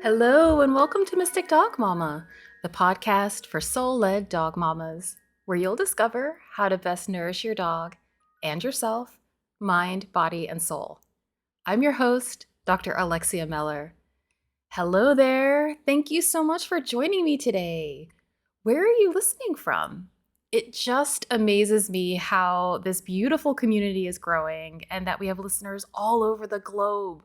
Hello, and welcome to Mystic Dog Mama, the podcast for soul-led dog mamas, where you'll discover how to best nourish your dog and yourself, mind, body, and soul. I'm your host, Dr. Alexia Meller. Hello there. Thank you so much for joining me today. Where are you listening from? It just amazes me how this beautiful community is growing and that we have listeners all over the globe.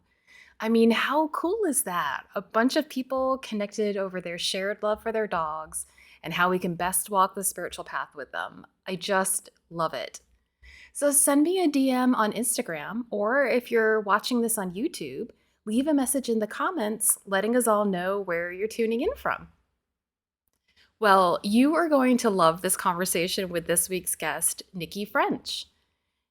I mean, how cool is that? A bunch of people connected over their shared love for their dogs and how we can best walk the spiritual path with them. I just love it. So send me a DM on Instagram, or if you're watching this on YouTube, leave a message in the comments letting us all know where you're tuning in from. Well, you are going to love this conversation with this week's guest, Niki French.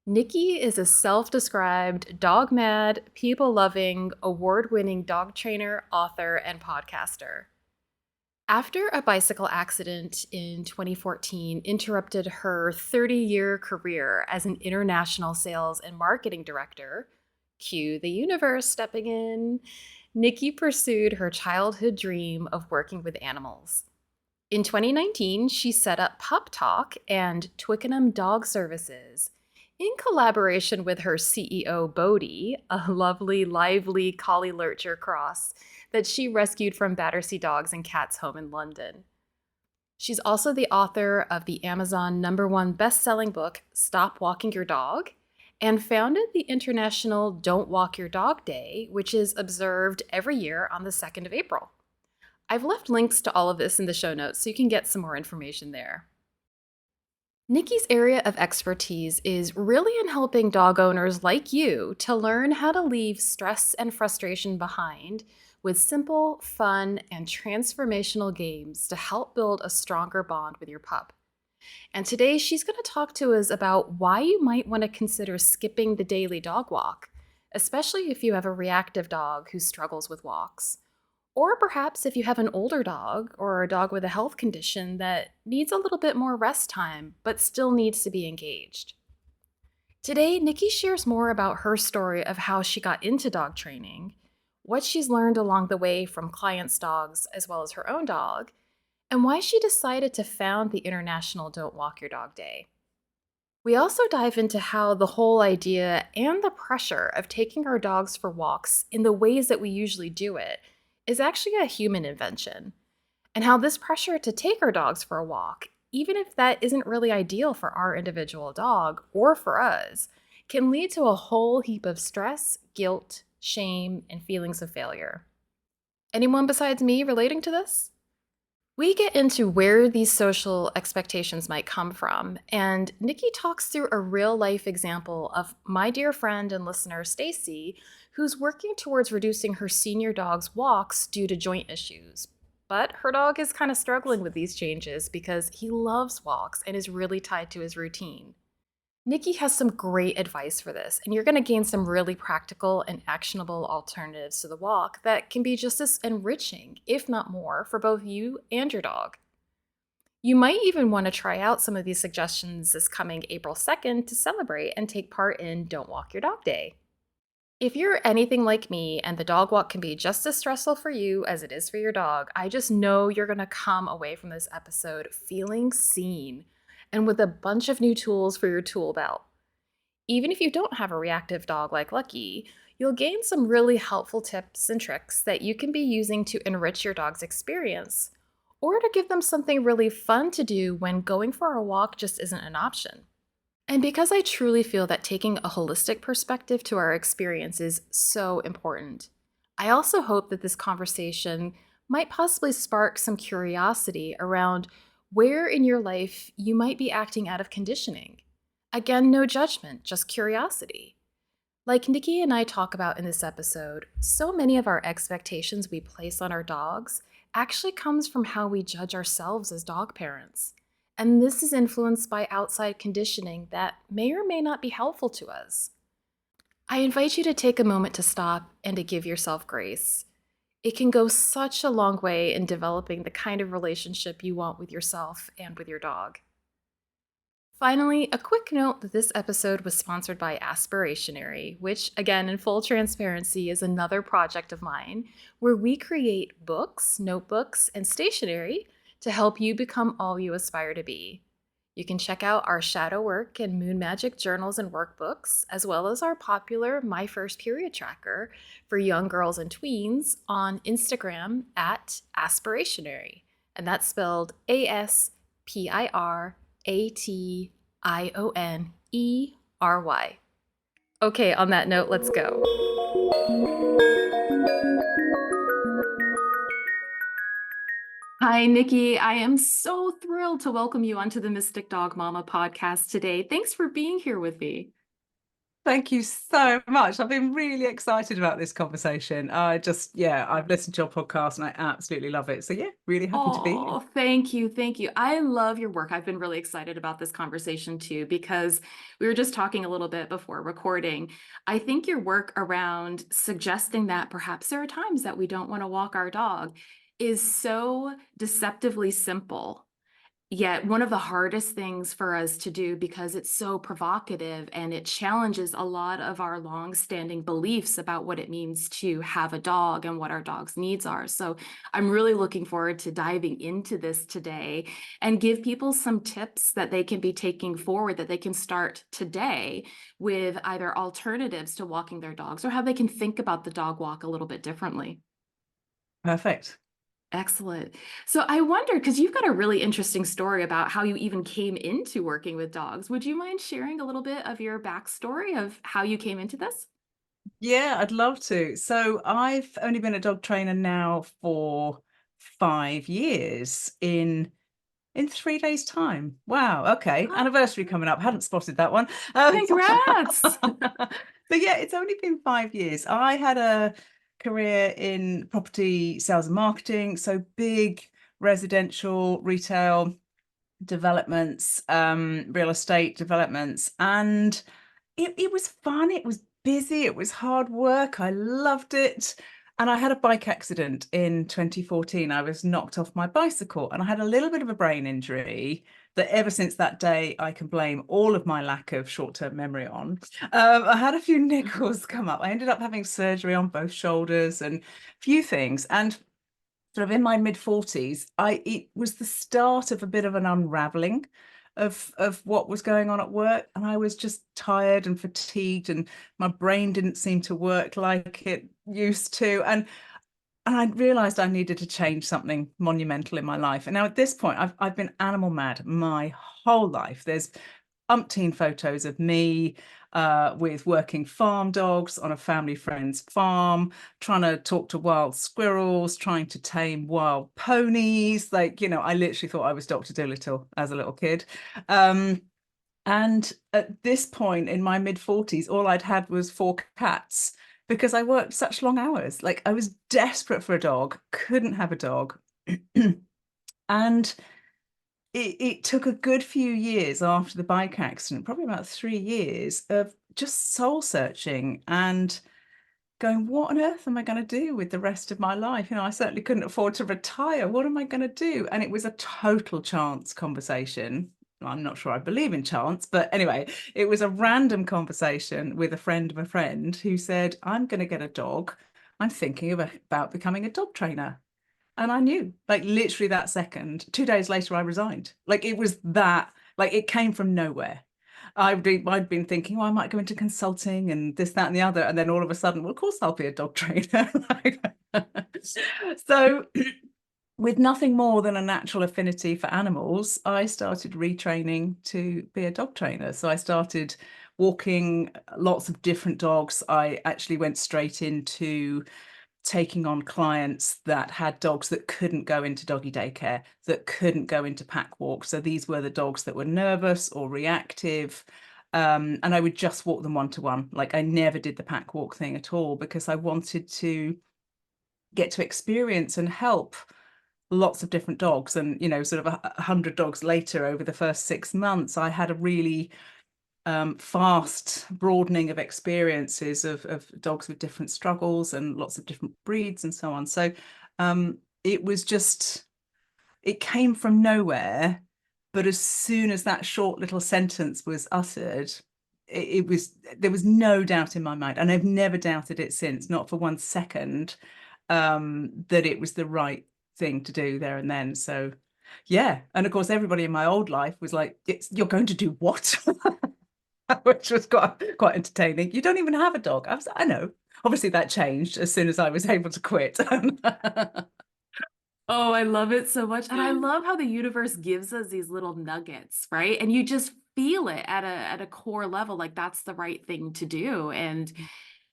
Niki is a self-described dog-mad, people-loving, award-winning dog trainer, author, and podcaster. After a bicycle accident in 2014 interrupted her 30-year career as an international sales and marketing director, cue the universe stepping in, Niki pursued her childhood dream of working with animals. In 2019, she set up Pup Talk and Twickenham Dog Services, in collaboration with her CEO Bodie, a lovely, lively Collie Lurcher Cross that she rescued from Battersea Dogs and Cats Home in London. She's also the author of the Amazon #1 bestselling book, Stop Walking Your Dog, and founded the International Don't Walk Your Dog Day, which is observed every year on the 2nd of April. I've left links to all of this in the show notes so you can get some more information there. Niki's area of expertise is really in helping dog owners like you to learn how to leave stress and frustration behind with simple, fun, and transformational games to help build a stronger bond with your pup. And today she's going to talk to us about why you might want to consider skipping the daily dog walk, especially if you have a reactive dog who struggles with walks. Or perhaps if you have an older dog or a dog with a health condition that needs a little bit more rest time but still needs to be engaged. Today, Niki shares more about her story of how she got into dog training, what she's learned along the way from clients' dogs as well as her own dog, and why she decided to found the International Don't Walk Your Dog Day. We also dive into how the whole idea and the pressure of taking our dogs for walks in the ways that we usually do it is actually a human invention, and how this pressure to take our dogs for a walk, even if that isn't really ideal for our individual dog or for us, can lead to a whole heap of stress, guilt, shame, and feelings of failure. Anyone besides me relating to this? We get into where these social expectations might come from, and Niki talks through a real-life example of my dear friend and listener, Stacy, who's working towards reducing her senior dog's walks due to joint issues. But her dog is kind of struggling with these changes because he loves walks and is really tied to his routine. Niki has some great advice for this, and you're going to gain some really practical and actionable alternatives to the walk that can be just as enriching, if not more, for both you and your dog. You might even want to try out some of these suggestions this coming April 2nd to celebrate and take part in Don't Walk Your Dog Day. If you're anything like me and the dog walk can be just as stressful for you as it is for your dog, I just know you're going to come away from this episode feeling seen and with a bunch of new tools for your tool belt. Even if you don't have a reactive dog like Lucky, you'll gain some really helpful tips and tricks that you can be using to enrich your dog's experience, or to give them something really fun to do when going for a walk just isn't an option. And because I truly feel that taking a holistic perspective to our experience is so important, I also hope that this conversation might possibly spark some curiosity around where in your life you might be acting out of conditioning. Again, no judgment, just curiosity. Like Niki and I talk about in this episode, so many of our expectations we place on our dogs actually comes from how we judge ourselves as dog parents. And this is influenced by outside conditioning that may or may not be helpful to us. I invite you to take a moment to stop and to give yourself grace. It can go such a long way in developing the kind of relationship you want with yourself and with your dog. Finally, a quick note that this episode was sponsored by Aspirationary, which, again, in full transparency, is another project of mine where we create books, notebooks, and stationery to help you become all you aspire to be. You can check out our shadow work and moon magic journals and workbooks, as well as our popular My First Period tracker for young girls and tweens on Instagram at Aspirationary. And that's spelled ASPIRATIONERY. Okay, on that note, let's go. Hi, Niki. I am so thrilled to welcome you onto the Mystic Dog Mama podcast today. Thanks for being here with me. Thank you so much. I've been really excited about this conversation. I've listened to your podcast and I absolutely love it. So yeah, really happy to be here. Oh, thank you. Thank you. I love your work. I've been really excited about this conversation too, because we were just talking a little bit before recording. I think your work around suggesting that perhaps there are times that we don't want to walk our dog is so deceptively simple. Yet one of the hardest things for us to do because it's so provocative and it challenges a lot of our long-standing beliefs about what it means to have a dog and what our dog's needs are. So I'm really looking forward to diving into this today and give people some tips that they can be taking forward, that they can start today with either alternatives to walking their dogs or how they can think about the dog walk a little bit differently. Perfect. Excellent. So I wondered, because you've got a really interesting story about how you even came into working with dogs. Would you mind sharing a little bit of your backstory of how you came into this? Yeah, I'd love to. So I've only been a dog trainer now for 5 years in 3 days' time. Wow. Okay. Anniversary coming up. Hadn't spotted that one. Congrats. So yeah, it's only been 5 years. I had a career in property sales and marketing, so big residential retail developments, real estate developments, and it was fun. It was busy. It was hard work. I loved it. And I had a bike accident in 2014. I was knocked off my bicycle and I had a little bit of a brain injury that ever since that day, I can blame all of my lack of short-term memory on. I had a few niggles come up. I ended up having surgery on both shoulders and a few things. And sort of in my mid 40s, it was the start of a bit of an unraveling of what was going on at work, and I was just tired and fatigued, and my brain didn't seem to work like it used to, and I realized I needed to change something monumental in my life. And now at this point, I've been animal mad my whole life. There's umpteen photos of me with working farm dogs on a family friend's farm, trying to talk to wild squirrels, trying to tame wild ponies. Like, I literally thought I was Dr. Dolittle as a little kid. And at this point in my mid 40s, all I'd had was 4 cats because I worked such long hours. Like, I was desperate for a dog, couldn't have a dog. And it took a good few years after the bike accident, probably about 3 years, of just soul searching and going, what on earth am I going to do with the rest of my life? I certainly couldn't afford to retire. What am I going to do? And it was a total chance conversation. I'm not sure I believe in chance, but anyway, it was a random conversation with a friend of a friend who said, I'm going to get a dog. I'm thinking about becoming a dog trainer. And I knew, like, literally that second. 2 days later, I resigned. Like, it was that, like, it came from nowhere. I'd been thinking, oh, I might go into consulting and this, that, and the other. And then all of a sudden, well, of course, I'll be a dog trainer. So, with nothing more than a natural affinity for animals, I started retraining to be a dog trainer. So I started walking lots of different dogs. I actually went straight into taking on clients that had dogs that couldn't go into doggy daycare, that couldn't go into pack walks. So these were the dogs that were nervous or reactive. And I would just walk them one-to-one. Like, I never did the pack walk thing at all because I wanted to get to experience and help lots of different dogs. And, sort of 100 dogs later, over the first 6 months, I had a really fast broadening of experiences of dogs with different struggles and lots of different breeds and so on. So it was just, it came from nowhere. But as soon as that short little sentence was uttered, it was, there was no doubt in my mind, and I've never doubted it since, not for 1 second, that it was the right thing to do there and then. So yeah, and of course everybody in my old life was like, you're going to do what? Which was quite entertaining. You don't even have a dog. I know. Obviously that changed as soon as I was able to quit. Oh, I love it so much. And I love how the universe gives us these little nuggets, right? And you just feel it at a core level, like that's the right thing to do. And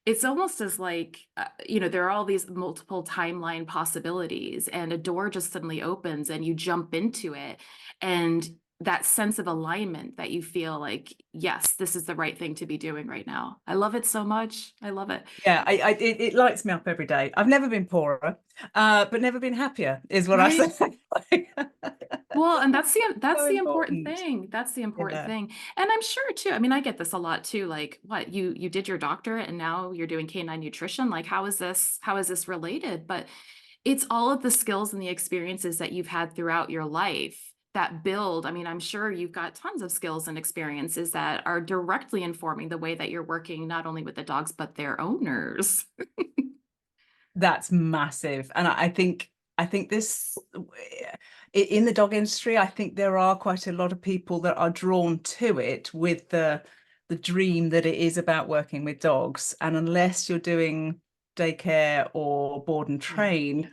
it's almost as like, there are all these multiple timeline possibilities, and a door just suddenly opens and you jump into it. And that sense of alignment that you feel like, yes, this is the right thing to be doing right now. I love it so much. I love it. Yeah, it lights me up every day. I've never been poorer, but never been happier, is what I Right. say. Well, and that's So the important important. thing. That's the important Yeah. thing. And I'm sure too. I mean, I get this a lot too. Like, what, you did your doctorate and now you're doing canine nutrition. Like, how is this related? But it's all of the skills and the experiences that you've had throughout your life that build. I mean, I'm sure you've got tons of skills and experiences that are directly informing the way that you're working, not only with the dogs, but their owners. That's massive. And I think this, in the dog industry, I think there are quite a lot of people that are drawn to it with the dream that it is about working with dogs. And unless you're doing daycare or board and Yeah. train,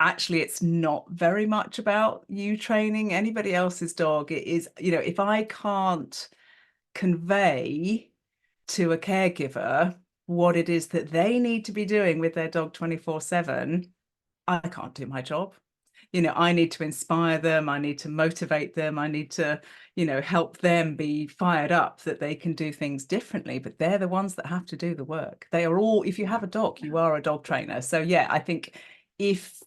actually it's not very much about you training anybody else's dog. It is, if I can't convey to a caregiver what it is that they need to be doing with their dog 24/7, I can't do my job. I need to inspire them, I need to motivate them, I need to, help them be fired up that they can do things differently, but they're the ones that have to do the work. They are all, if you have a dog, you are a dog trainer. So yeah, I think if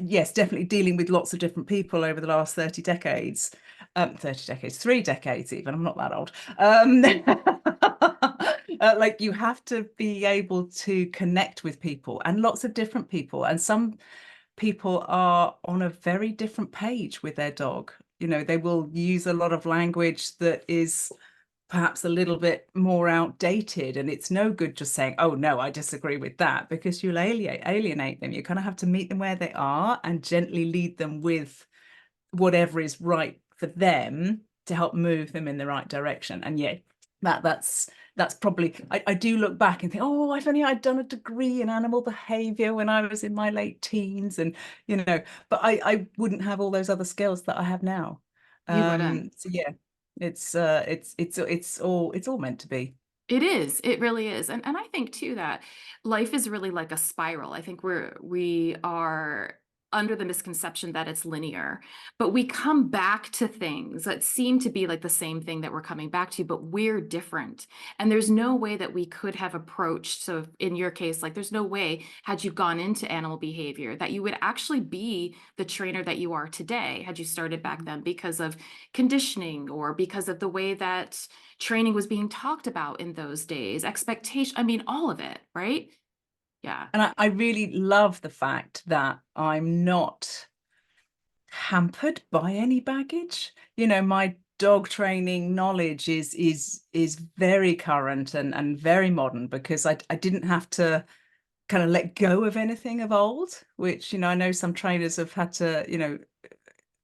yes, definitely dealing with lots of different people over the last 30 decades, 30 decades, 3 decades even, I'm not that old. Like you have to be able to connect with people, and lots of different people, and some people are on a very different page with their dog. They will use a lot of language that is perhaps a little bit more outdated, and it's no good just saying, oh no, I disagree with that, because you'll alienate them. You kind of have to meet them where they are and gently lead them with whatever is right for them to help move them in the right direction. And yeah, that's probably, I do look back and think, oh, if only I'd done a degree in animal behavior when I was in my late teens, and but I wouldn't have all those other skills that I have now. You wouldn't. So yeah, it's all meant to be. It is. It really is. And I think too that life is really like a spiral. I think we are under the misconception that it's linear, but we come back to things that seem to be like the same thing that we're coming back to, but we're different. And there's no way that we could have approached. So in your case, like there's no way had you gone into animal behavior that you would actually be the trainer that you are today had you started back then, because of conditioning or because of the way that training was being talked about in those days, expectation, I mean, all of it, right? Yeah. And I really love the fact that I'm not hampered by any baggage. My dog training knowledge is very current and very modern, because I didn't have to kind of let go of anything of old, which I know some trainers have had to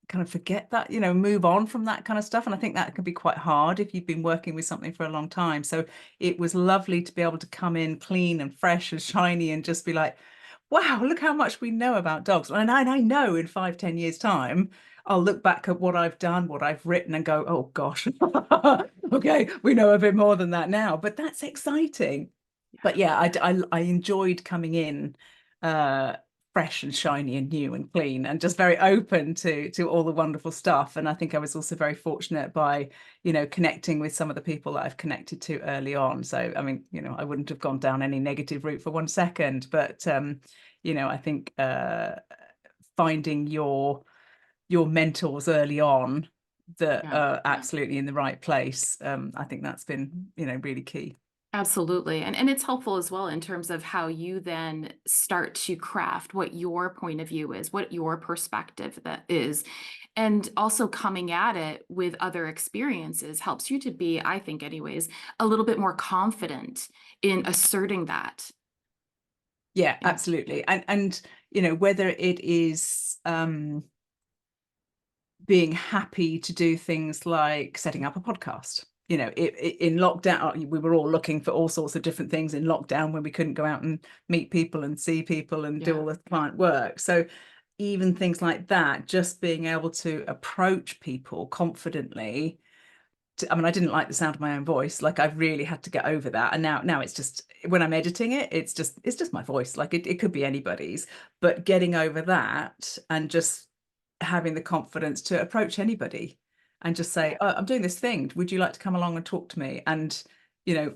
kind of forget that, move on from that kind of stuff. And I think that can be quite hard if you've been working with something for a long time. So it was lovely to be able to come in clean and fresh and shiny and just be like, wow, look how much we know about dogs. And I know in 5, 10 years time, I'll look back at what I've done, what I've written, and go, oh gosh, okay, we know a bit more than that now. But that's exciting. But yeah, I enjoyed coming in fresh and shiny and new and clean and just very open to all the wonderful stuff. And I think I was also very fortunate by connecting with some of the people that I've connected to early on. So I mean, I wouldn't have gone down any negative route for 1 second, but I think finding your mentors early on that Yeah. are absolutely in the right place, I think that's been really key. Absolutely. And it's helpful as well in terms of how you then start to craft what your point of view is, what your perspective that is. And also coming at it with other experiences helps you to be, I think anyways, a little bit more confident in asserting that. Yeah, Yeah. absolutely. And you know, whether it is being happy to do things like setting up a podcast. You know, in lockdown, we were all looking for all sorts of different things in lockdown when we couldn't go out and meet people and see people and do Yeah. all the client work. So even things like that, just being able to approach people confidently. I mean, I didn't like the sound of my own voice. Like, I've really had to get over that. And now it's just, when I'm editing it, it's just my voice. Like, it could be anybody's, but getting over that and just having the confidence to approach anybody and just say, oh, I'm doing this thing. Would you like to come along and talk to me? And, you know,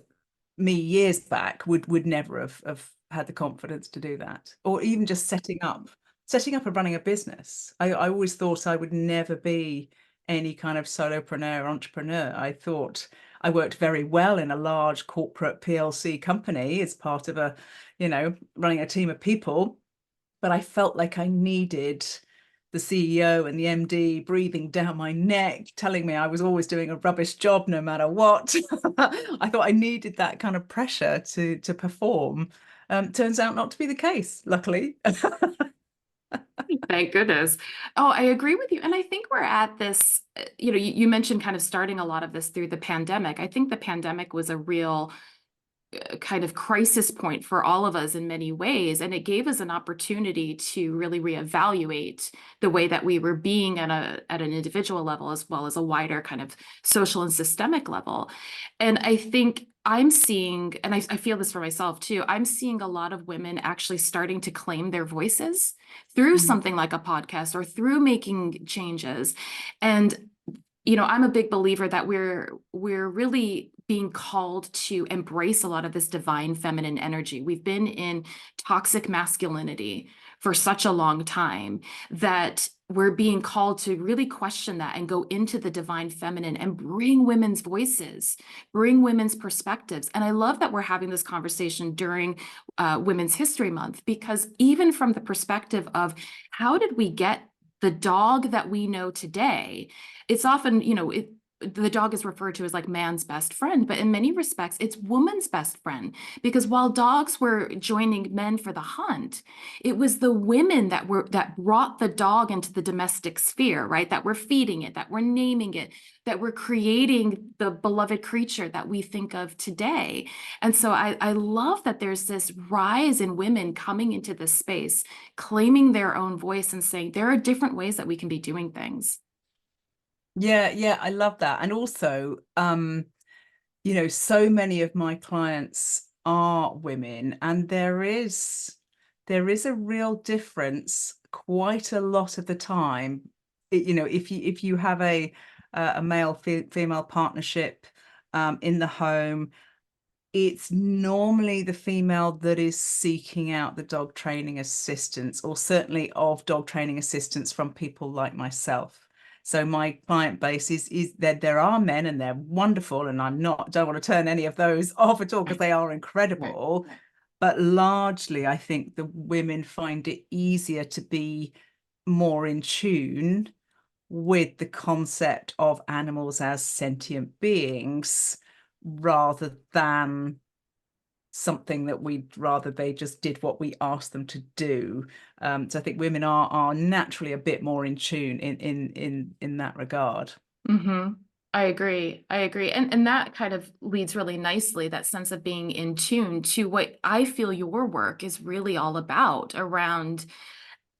me years back would never have had the confidence to do that. Or even just setting up and running a business. I always thought I would never be any kind of solopreneur, entrepreneur. I thought I worked very well in a large corporate PLC company as part of a, you know, running a team of people, but I felt like I needed the CEO and the MD breathing down my neck, telling me I was always doing a rubbish job no matter what. I thought I needed that kind of pressure to perform. Turns out not to be the case, luckily. Thank goodness. Oh, I agree with you. And I think we're at this, you mentioned kind of starting a lot of this through the pandemic. I think the pandemic was a real kind of crisis point for all of us in many ways. And it gave us an opportunity to really reevaluate the way that we were being at an individual level, as well as a wider kind of social and systemic level. And I think I'm seeing, and I feel this for myself too, I'm seeing a lot of women actually starting to claim their voices through something like a podcast or through making changes. And I'm a big believer that we're really being called to embrace a lot of this divine feminine energy. We've been in toxic masculinity for such a long time that we're being called to really question that and go into the divine feminine and bring women's voices, bring women's perspectives. And I love that we're having this conversation during Women's History Month, because even from the perspective of how did we get the dog that we know today, it's often, the dog is referred to as like man's best friend, but in many respects, it's woman's best friend. Because while dogs were joining men for the hunt, it was the women that brought the dog into the domestic sphere, right? That were feeding it, that were naming it, that were creating the beloved creature that we think of today. And so I love that there's this rise in women coming into this space, claiming their own voice and saying there are different ways that we can be doing things. Yeah, I love that. And also, so many of my clients are women, and there is a real difference quite a lot of the time. If you have a male female partnership in the home, it's normally the female that is seeking out the dog training assistance, or certainly of dog training assistance from people like myself. So my client base is that there are men, and they're wonderful, and don't want to turn any of those off at all, because they are incredible. But largely, I think the women find it easier to be more in tune with the concept of animals as sentient beings, rather than something that we'd rather they just did what we asked them to do. So I think women are naturally a bit more in tune in that regard. Mm-hmm. I agree. And that kind of leads really nicely, that sense of being in tune to what I feel your work is really all about, around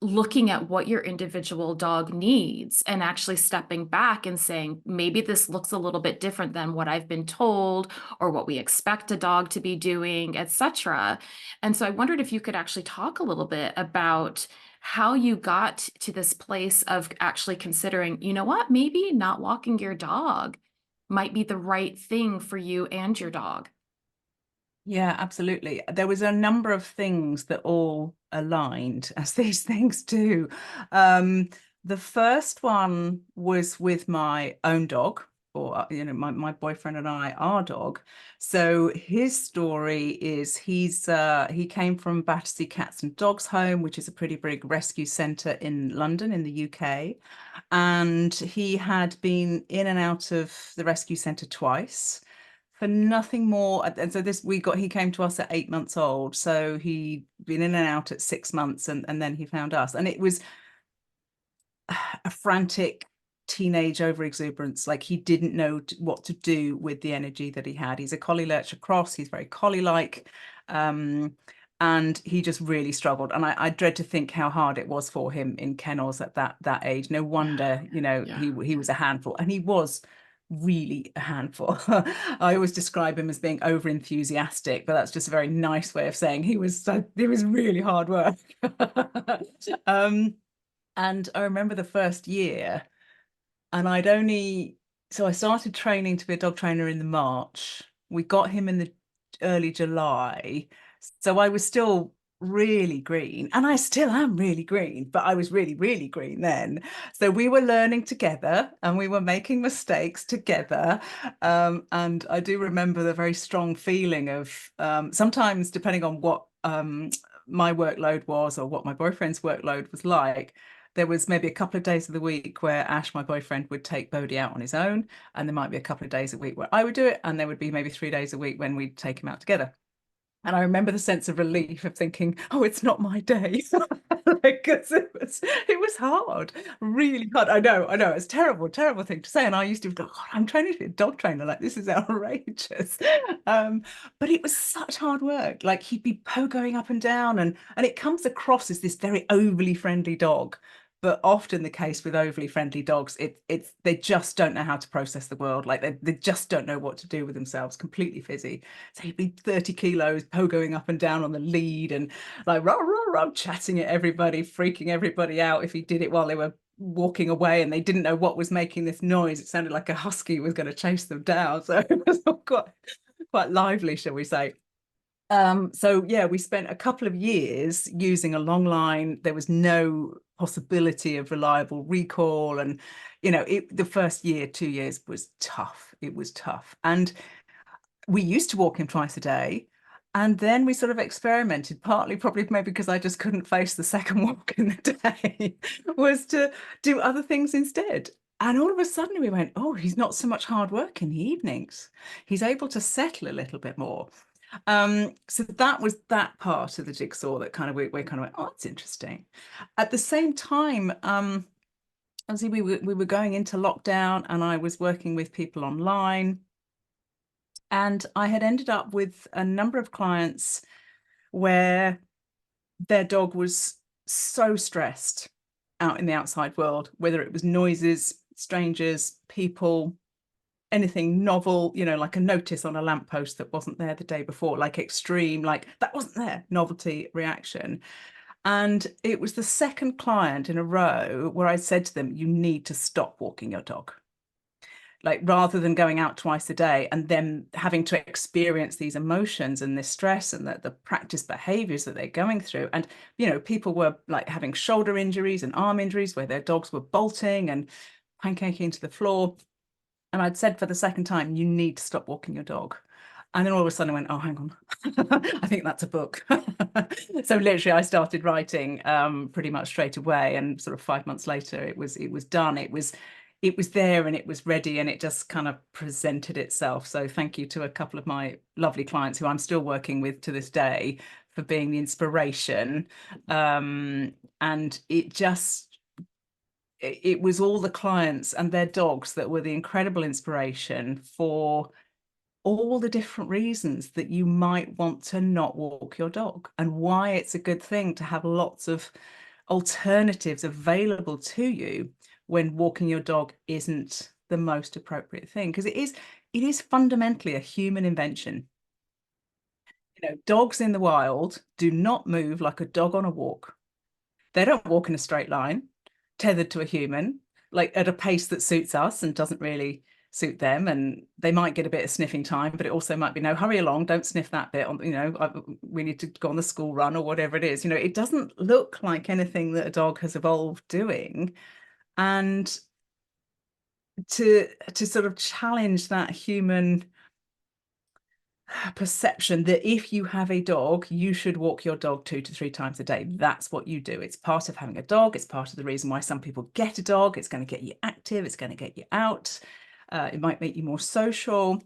looking at what your individual dog needs and actually stepping back and saying, maybe this looks a little bit different than what I've been told or what we expect a dog to be doing, etc. And so I wondered if you could actually talk a little bit about how you got to this place of actually considering, you know what, maybe not walking your dog might be the right thing for you and your dog. Yeah, absolutely. There was a number of things that all aligned, as these things do. The first one was with my own dog. or my boyfriend and I, our dog. So his story is he came from Battersea Cats and Dogs Home, which is a pretty big rescue centre in London in the UK. And he had been in and out of the rescue centre twice for nothing more. And so he came to us at 8 months old. So he'd been in and out at 6 months, and then he found us. And it was a frantic teenage overexuberance. Like, he didn't know what to do with the energy that he had. He's a Collie Lurcher Cross. He's very collie-like. And he just really struggled. And I dread to think how hard it was for him in kennels at that age. No wonder, he was a handful. And he was really a handful. I always describe him as being over enthusiastic, but that's just a very nice way of saying it was really hard work. And I remember the first year, and so I started training to be a dog trainer in the March. We got him in the early July. So I was still really green, and I still am really green, but I was really, really green then. So we were learning together, and we were making mistakes together. And I do remember the very strong feeling of sometimes, depending on what my workload was or what my boyfriend's workload was like, there was maybe a couple of days of the week where Ash, my boyfriend, would take Bodie out on his own. And there might be a couple of days a week where I would do it. And there would be maybe 3 days a week when we'd take him out together. And I remember the sense of relief of thinking, oh, it's not my day. Because it was hard, really hard. I know, it's a terrible thing to say. And I used to go, God, I'm training to be a dog trainer. Like, this is outrageous. But it was such hard work. Like, he'd be pogoing up and down, and it comes across as this very overly friendly dog. But often the case with overly friendly dogs, they just don't know how to process the world. Like, they just don't know what to do with themselves, completely fizzy. So he'd be 30 kilos, pogoing up and down on the lead, and like rah, rah, rah, chatting at everybody, freaking everybody out if he did it while they were walking away and they didn't know what was making this noise. It sounded like a husky was going to chase them down. So it was quite lively, shall we say. So yeah, we spent a couple of years using a long line. There was no possibility of reliable recall, and the first year, 2 years was tough. It was tough. And we used to walk him twice a day, and then we sort of experimented, partly probably maybe because I just couldn't face the second walk in the day, was to do other things instead. And all of a sudden we went, oh, he's not so much hard work in the evenings. He's able to settle a little bit more. So that was that part of the jigsaw that kind of we kind of went, oh, that's interesting. At the same time, obviously we were going into lockdown, and I was working with people online, and I had ended up with a number of clients where their dog was so stressed out in the outside world, whether it was noises, strangers, people, anything novel, like a notice on a lamppost that wasn't there the day before, like extreme, like that wasn't there, novelty reaction. And it was the second client in a row where I said to them, you need to stop walking your dog. Like, rather than going out twice a day and then having to experience these emotions and this stress and the practice behaviors that they're going through. And, people were like having shoulder injuries and arm injuries where their dogs were bolting and pancaking to the floor. And I'd said for the second time, you need to stop walking your dog. And then all of a sudden I went, oh, hang on, I think that's a book. So literally I started writing pretty much straight away. And sort of 5 months later, it was done. It was there, and it was ready, and it just kind of presented itself. So thank you to a couple of my lovely clients who I'm still working with to this day for being the inspiration. And it was all the clients and their dogs that were the incredible inspiration for all the different reasons that you might want to not walk your dog, and why it's a good thing to have lots of alternatives available to you when walking your dog isn't the most appropriate thing, because it is fundamentally a human invention. Dogs in the wild do not move like a dog on a walk. They don't walk in a straight line, tethered to a human, like at a pace that suits us and doesn't really suit them. And they might get a bit of sniffing time, but it also might be, no, hurry along, don't sniff that bit on, we need to go on the school run or whatever it is. It doesn't look like anything that a dog has evolved doing. And to sort of challenge that human perception that if you have a dog, you should walk your dog 2 to 3 times a day. That's what you do. It's part of having a dog. It's part of the reason why some people get a dog. It's going to get you active. It's going to get you out. It might make you more social.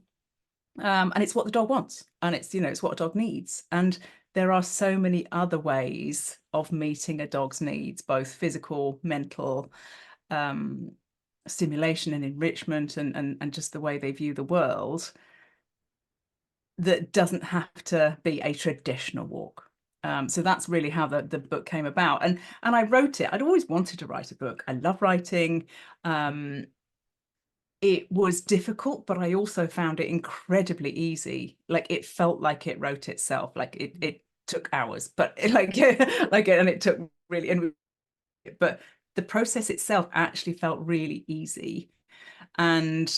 And it's what the dog wants. And it's, you know, it's what a dog needs. And there are so many other ways of meeting a dog's needs, both physical, mental, stimulation and enrichment, and just the way they view the world, that doesn't have to be a traditional walk. So that's really how the book came about. And I wrote it. I'd always wanted to write a book. I love writing. It was difficult, but I also found it incredibly easy. Like, it felt like it wrote itself. Like it took hours, but like and it took really, but the process itself actually felt really easy. And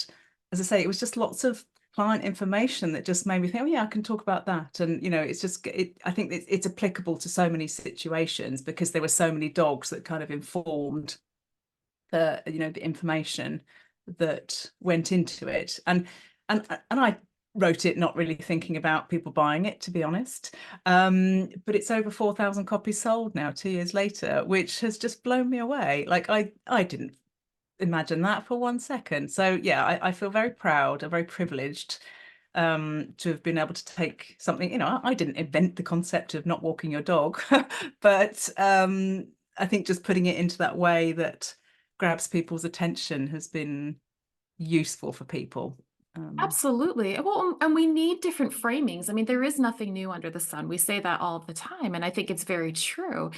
as I say, it was just lots of client information that just made me think, oh yeah, I can talk about that. And you know, it's just I think it's applicable to so many situations, because there were so many dogs that kind of informed the, you know, the information that went into it. And I wrote it not really thinking about people buying it, to be honest. But it's over 4,000 copies sold now, 2 years later, which has just blown me away. Like, I didn't imagine that for 1 second. So yeah, I feel very proud and very privileged to have been able to take something, you know, I didn't invent the concept of not walking your dog, but I think just putting it into that way that grabs people's attention has been useful for people. Absolutely. Well, and we need different framings. I mean, there is nothing new under the sun. We say that all the time, and I think it's very true.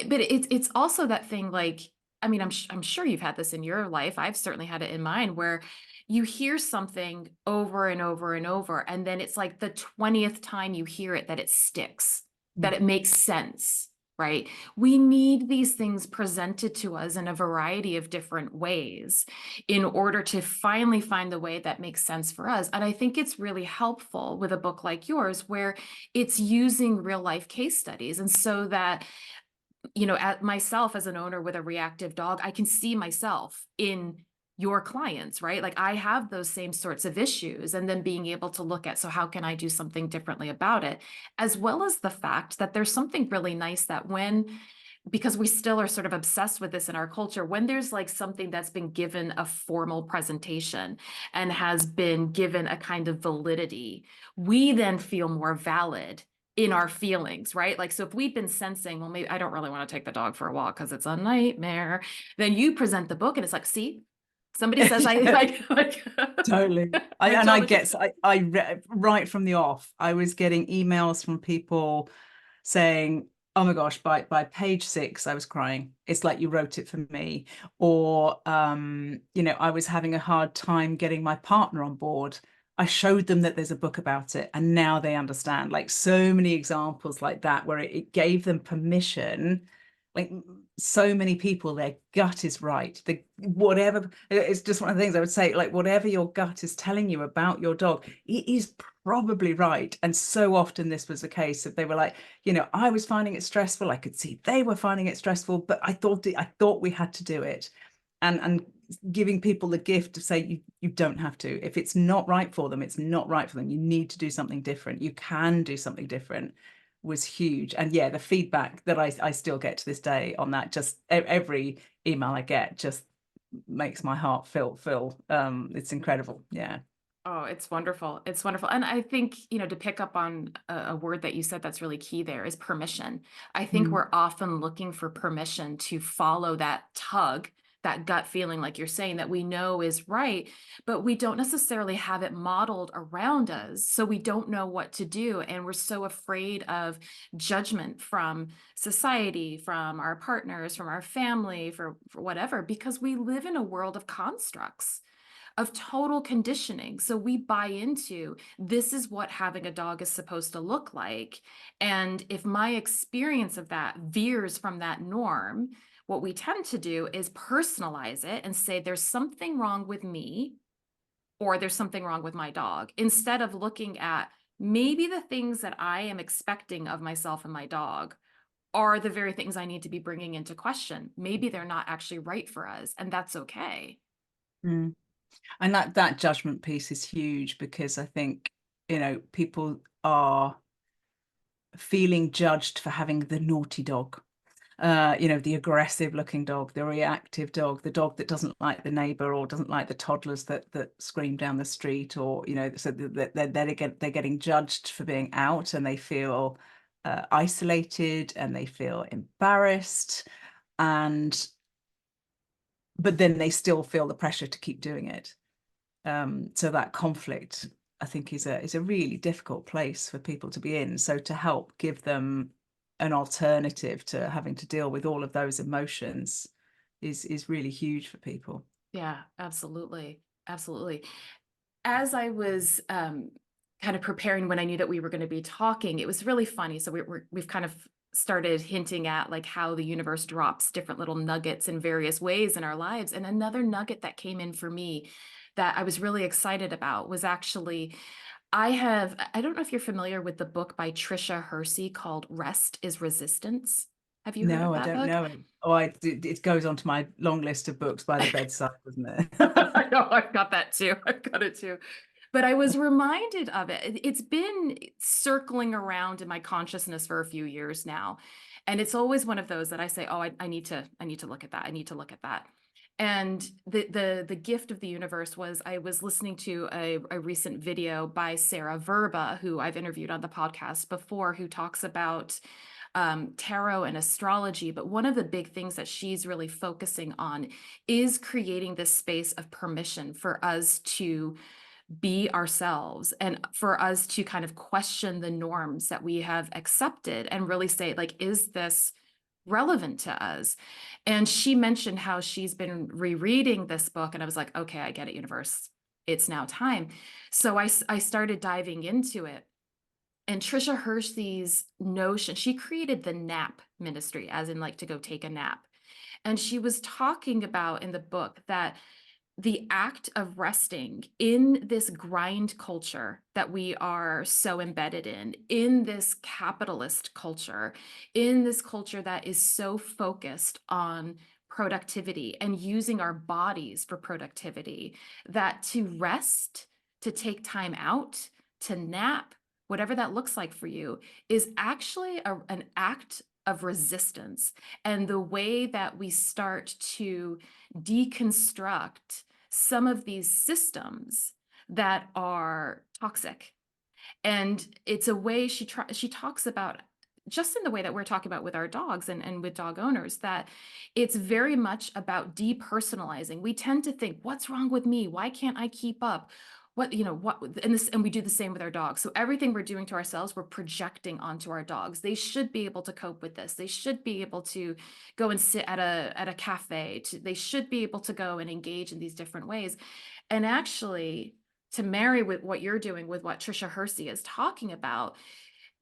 But it's also that thing, like, I mean, I'm sure you've had this in your life. I've certainly had it in mine, where you hear something over and over and over, and then it's like the 20th time you hear it that it sticks, that it makes sense, right? We need these things presented to us in a variety of different ways in order to finally find the way that makes sense for us. And I think it's really helpful with a book like yours, where it's using real life case studies. And so that, you know, at myself as an owner with a reactive dog, I can see myself in your clients, right? Like, I have those same sorts of issues, and then being able to look at, so how can I do something differently about it? As well as the fact that there's something really nice that because we still are sort of obsessed with this in our culture, when there's like something that's been given a formal presentation and has been given a kind of validity, we then feel more valid in our feelings, right? Like, so if we've been sensing, well, maybe I don't really want to take the dog for a walk because it's a nightmare, then you present the book and it's like, see, somebody says I like Totally. I right from the off, I was getting emails from people saying, oh my gosh, by page 6 I was crying. It's like you wrote it for me. Or you know, I was having a hard time getting my partner on board. I showed them that there's a book about it, and now they understand. Like, so many examples like that, where it gave them permission. Like, so many people, their gut is right. Whatever, it's just one of the things I would say, like, whatever your gut is telling you about your dog, it is probably right. And so often this was the case, that they were like, you know, I was finding it stressful. I could see they were finding it stressful, but I thought we had to do it. And giving people the gift to say, you don't have to. If it's not right for them, it's not right for them. You need to do something different. You can do something different, was huge. And yeah, the feedback that I still get to this day on that, just every email I get just makes my heart feel it's incredible. Yeah. Oh, it's wonderful. It's wonderful. And I think, you know, to pick up on a word that you said that's really key there is permission. I think we're often looking for permission to follow that tug, that gut feeling, like you're saying, that we know is right, but we don't necessarily have it modeled around us. So we don't know what to do. And we're so afraid of judgment from society, from our partners, from our family, for whatever, because we live in a world of constructs, of total conditioning. So we buy into, this is what having a dog is supposed to look like. And if my experience of that veers from that norm, what we tend to do is personalize it and say, there's something wrong with me, or there's something wrong with my dog, instead of looking at, maybe the things that I am expecting of myself and my dog are the very things I need to be bringing into question. Maybe they're not actually right for us, and that's okay. Mm. And that judgment piece is huge, because I think, people are feeling judged for having the naughty dog, the aggressive looking dog, the reactive dog, the dog that doesn't like the neighbor or doesn't like the toddlers that scream down the street, or, so they're getting judged for being out, and they feel isolated, and they feel embarrassed, but then they still feel the pressure to keep doing it. So that conflict, I think, is a really difficult place for people to be in. So to help give them an alternative to having to deal with all of those emotions is really huge for people. Yeah, absolutely. Absolutely. As I was kind of preparing, when I knew that we were going to be talking, it was really funny. So we've kind of started hinting at like how the universe drops different little nuggets in various ways in our lives. And another nugget that came in for me that I was really excited about was actually, I don't know if you're familiar with the book by Tricia Hersey called Rest is Resistance. Have you heard of No, I that don't book? know it. Oh, it goes onto my long list of books by the bedside, doesn't it? I know, I've got that too. I've got it too. But I was reminded of it. It's been circling around in my consciousness for a few years now. And it's always one of those that I say, oh, I need to look at that. I need to look at that. And the gift of the universe was, I was listening to a recent video by Sarah Verba, who I've interviewed on the podcast before, who talks about tarot and astrology. But one of the big things that she's really focusing on is creating this space of permission for us to be ourselves, and for us to kind of question the norms that we have accepted and really say, like, is this relevant to us? And she mentioned how she's been rereading this book, and I was like, okay, I get it, universe. It's now time. So I started diving into it. And Tricia Hersey's notion, she created the nap ministry, as in like to go take a nap. And she was talking about in the book that the act of resting in this grind culture that we are so embedded in this capitalist culture, in this culture that is so focused on productivity and using our bodies for productivity, that to rest, to take time out, to nap, whatever that looks like for you, is actually an act of resistance. And the way that we start to deconstruct some of these systems that are toxic. And it's a way she talks about, just in the way that we're talking about with our dogs and with dog owners, that it's very much about depersonalizing. We tend to think, what's wrong with me? Why can't I keep up? And we do the same with our dogs. So everything we're doing to ourselves, we're projecting onto our dogs. They should be able to cope with this. They should be able to go and sit at a cafe. They should be able to go and engage in these different ways. And actually, to marry with what you're doing, with what Tricia Hersey is talking about,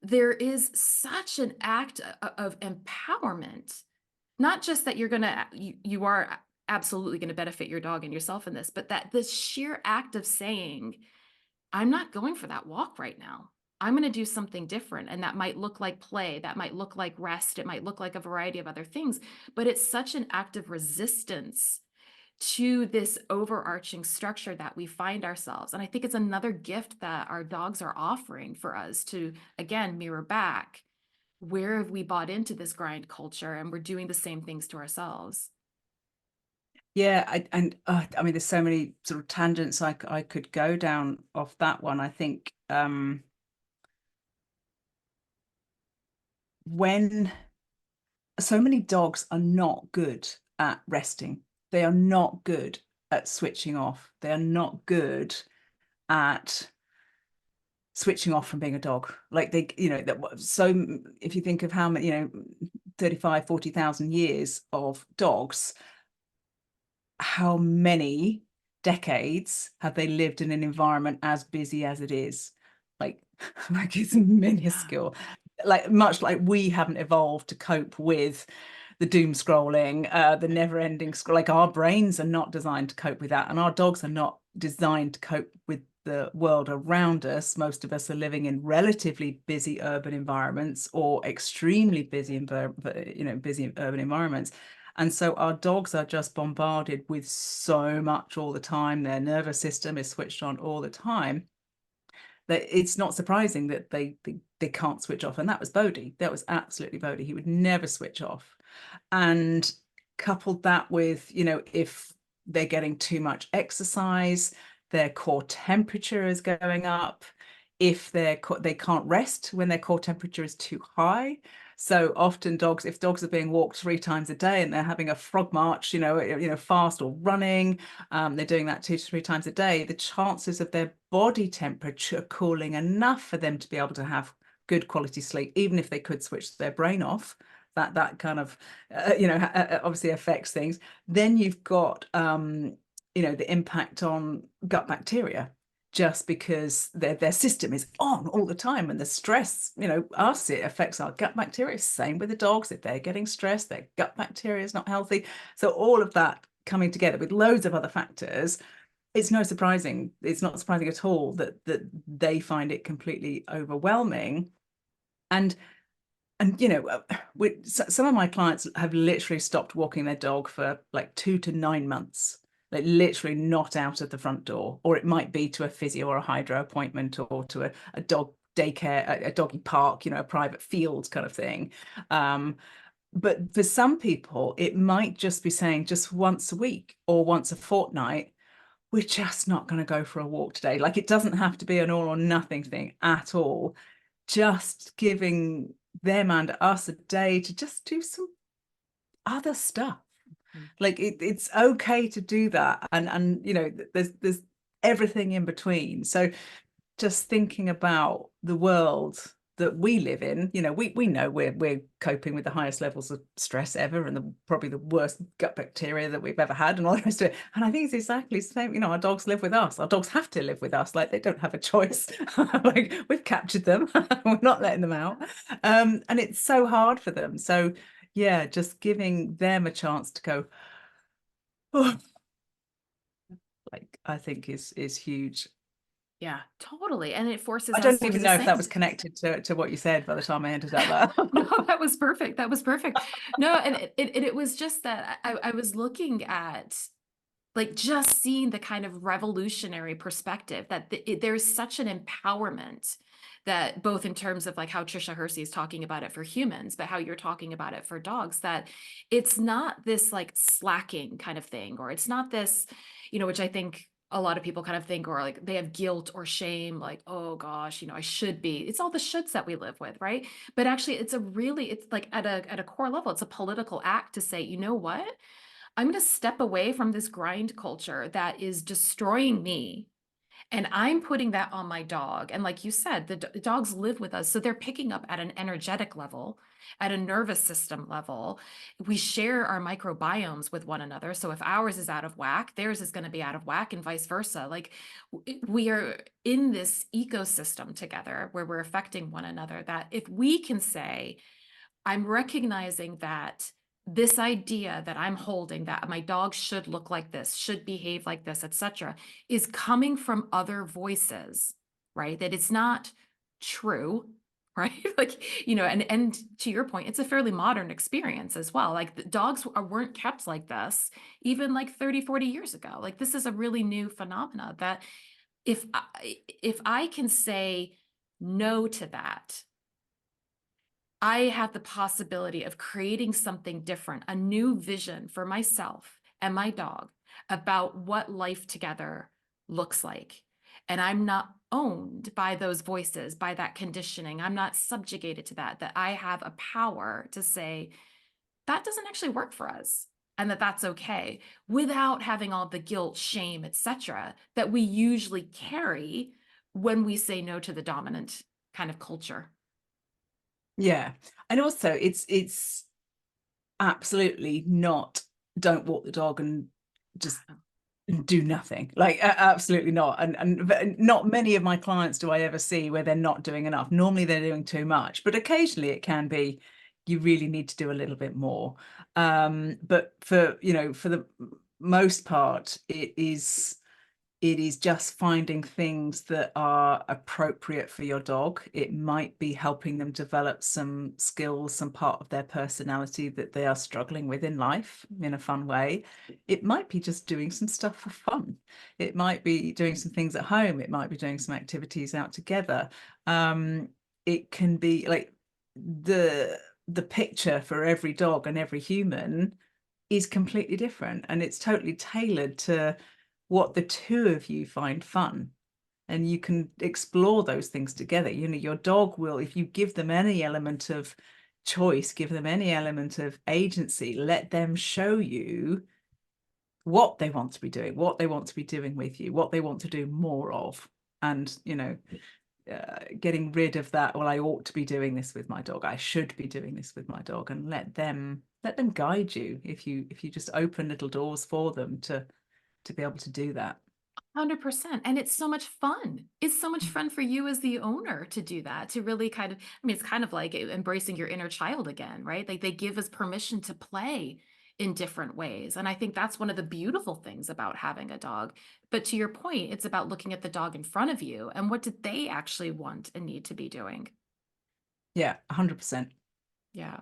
there is such an act of empowerment. Not just that you are absolutely going to benefit your dog and yourself in this, but that the sheer act of saying, I'm not going for that walk right now. I'm going to do something different. And that might look like play. That might look like rest. It might look like a variety of other things, but it's such an act of resistance to this overarching structure that we find ourselves. And I think it's another gift that our dogs are offering for us to, again, mirror back. Where have we bought into this grind culture, and we're doing the same things to ourselves? Yeah, I mean, there's so many sort of tangents I could go down off that one. I think when so many dogs are not good at resting, they are not good at switching off, they are not good at switching off from being a dog. Like so if you think of how many, 35,000-40,000 years of dogs, how many decades have they lived in an environment as busy as it is? Like it's minuscule. Like much like we haven't evolved to cope with the doom scrolling, the never-ending scroll. Like our brains are not designed to cope with that, and our dogs are not designed to cope with the world around us. Most of us are living in relatively busy urban environments or extremely busy busy urban environments. And so our dogs are just bombarded with so much all the time. Their nervous system is switched on all the time, that it's not surprising that they can't switch off. And that was Bodie. That was absolutely Bodie. He would never switch off. And coupled that with, you know, if they're getting too much exercise, their core temperature is going up. If they can't rest when their core temperature is too high. So often if dogs are being walked 3 times a day and they're having a frog march, you know, fast or running, they're doing that 2 to 3 times a day, the chances of their body temperature cooling enough for them to be able to have good quality sleep, even if they could switch their brain off, that kind of, obviously affects things. Then you've got, the impact on gut bacteria, just because their system is on all the time, and the stress, it affects our gut bacteria. Same with the dogs. If they're getting stressed, their gut bacteria is not healthy. So all of that coming together with loads of other factors, it's not surprising at all that they find it completely overwhelming. And some of my clients have literally stopped walking their dog for like 2 to 9 months, like literally not out of the front door, or it might be to a physio or a hydro appointment, or to a dog daycare, a doggy park, a private field kind of thing. But for some people, it might just be saying just once a week or once a fortnight, we're just not going to go for a walk today. Like, it doesn't have to be an all or nothing thing at all. Just giving them and us a day to just do some other stuff. Like, it's okay to do that, and there's everything in between. So just thinking about the world that we live in, we know we're coping with the highest levels of stress ever, and probably the worst gut bacteria that we've ever had, and all the rest of it. And I think it's exactly the same. Our dogs live with us. Our dogs have to live with us. Like, they don't have a choice. Like, we've captured them. We're not letting them out. And it's so hard for them. So yeah, just giving them a chance to go, oh, like, I think is huge. Yeah, totally. And it forces I us don't to even do know the if that was same. connected to what you said by the time I ended up there. No, that was perfect. That was perfect. No, and it was just that I was looking at, like, just seeing the kind of revolutionary perspective that there's such an empowerment, that both in terms of like how Tricia Hersey is talking about it for humans, but how you're talking about it for dogs, that it's not this like slacking kind of thing, or it's not this, which I think a lot of people kind of think, or like they have guilt or shame, like, oh gosh, I should be. It's all the shoulds that we live with, right? But actually, it's like at a core level, it's a political act to say, you know what? I'm going to step away from this grind culture that is destroying me. And I'm putting that on my dog. And like you said, the dogs live with us. So they're picking up at an energetic level, at a nervous system level. We share our microbiomes with one another. So if ours is out of whack, theirs is going to be out of whack, and vice versa. Like, we are in this ecosystem together where we're affecting one another, that if we can say, I'm recognizing that this idea that I'm holding, that my dog should look like this, should behave like this, etc., is coming from other voices, right? That it's not true, right? Like, and to your point, it's a fairly modern experience as well. Like, the dogs weren't kept like this even like 30, 40 years ago. Like, this is a really new phenomena, that if I can say no to that, I have the possibility of creating something different, a new vision for myself and my dog about what life together looks like. And I'm not owned by those voices, by that conditioning. I'm not subjugated to that I have a power to say, that doesn't actually work for us, and that's okay, without having all the guilt, shame, etc., that we usually carry when we say no to the dominant kind of culture. Yeah. And also, it's absolutely not, don't walk the dog and just do nothing. Like, absolutely not. And not many of my clients do I ever see where they're not doing enough. Normally they're doing too much, but occasionally it can be, you really need to do a little bit more. But for the most part, it is It is just finding things that are appropriate for your dog. It might be helping them develop some skills, some part of their personality that they are struggling with in life in a fun way. It might be just doing some stuff for fun. It might be doing some things at home. It might be doing some activities out together. It can be like the picture for every dog and every human is completely different, and it's totally tailored to what the two of you find fun, and you can explore those things together. You know, your dog will, if you give them any element of choice, give them any element of agency, let them show you what they want to be doing, what they want to be doing with you, what they want to do more of. And you know, getting rid of that, well, I ought to be doing this with my dog, I should be doing this with my dog, and let them guide you if you just open little doors for them to be able to do that. 100%. And it's so much fun. It's so much fun for you as the owner to do that, to really kind of, I mean, it's kind of like embracing your inner child again, right? Like they give us permission to play in different ways. And I think that's one of the beautiful things about having a dog. But to your point, it's about looking at the dog in front of you and what did they actually want and need to be doing? Yeah, 100%. Yeah.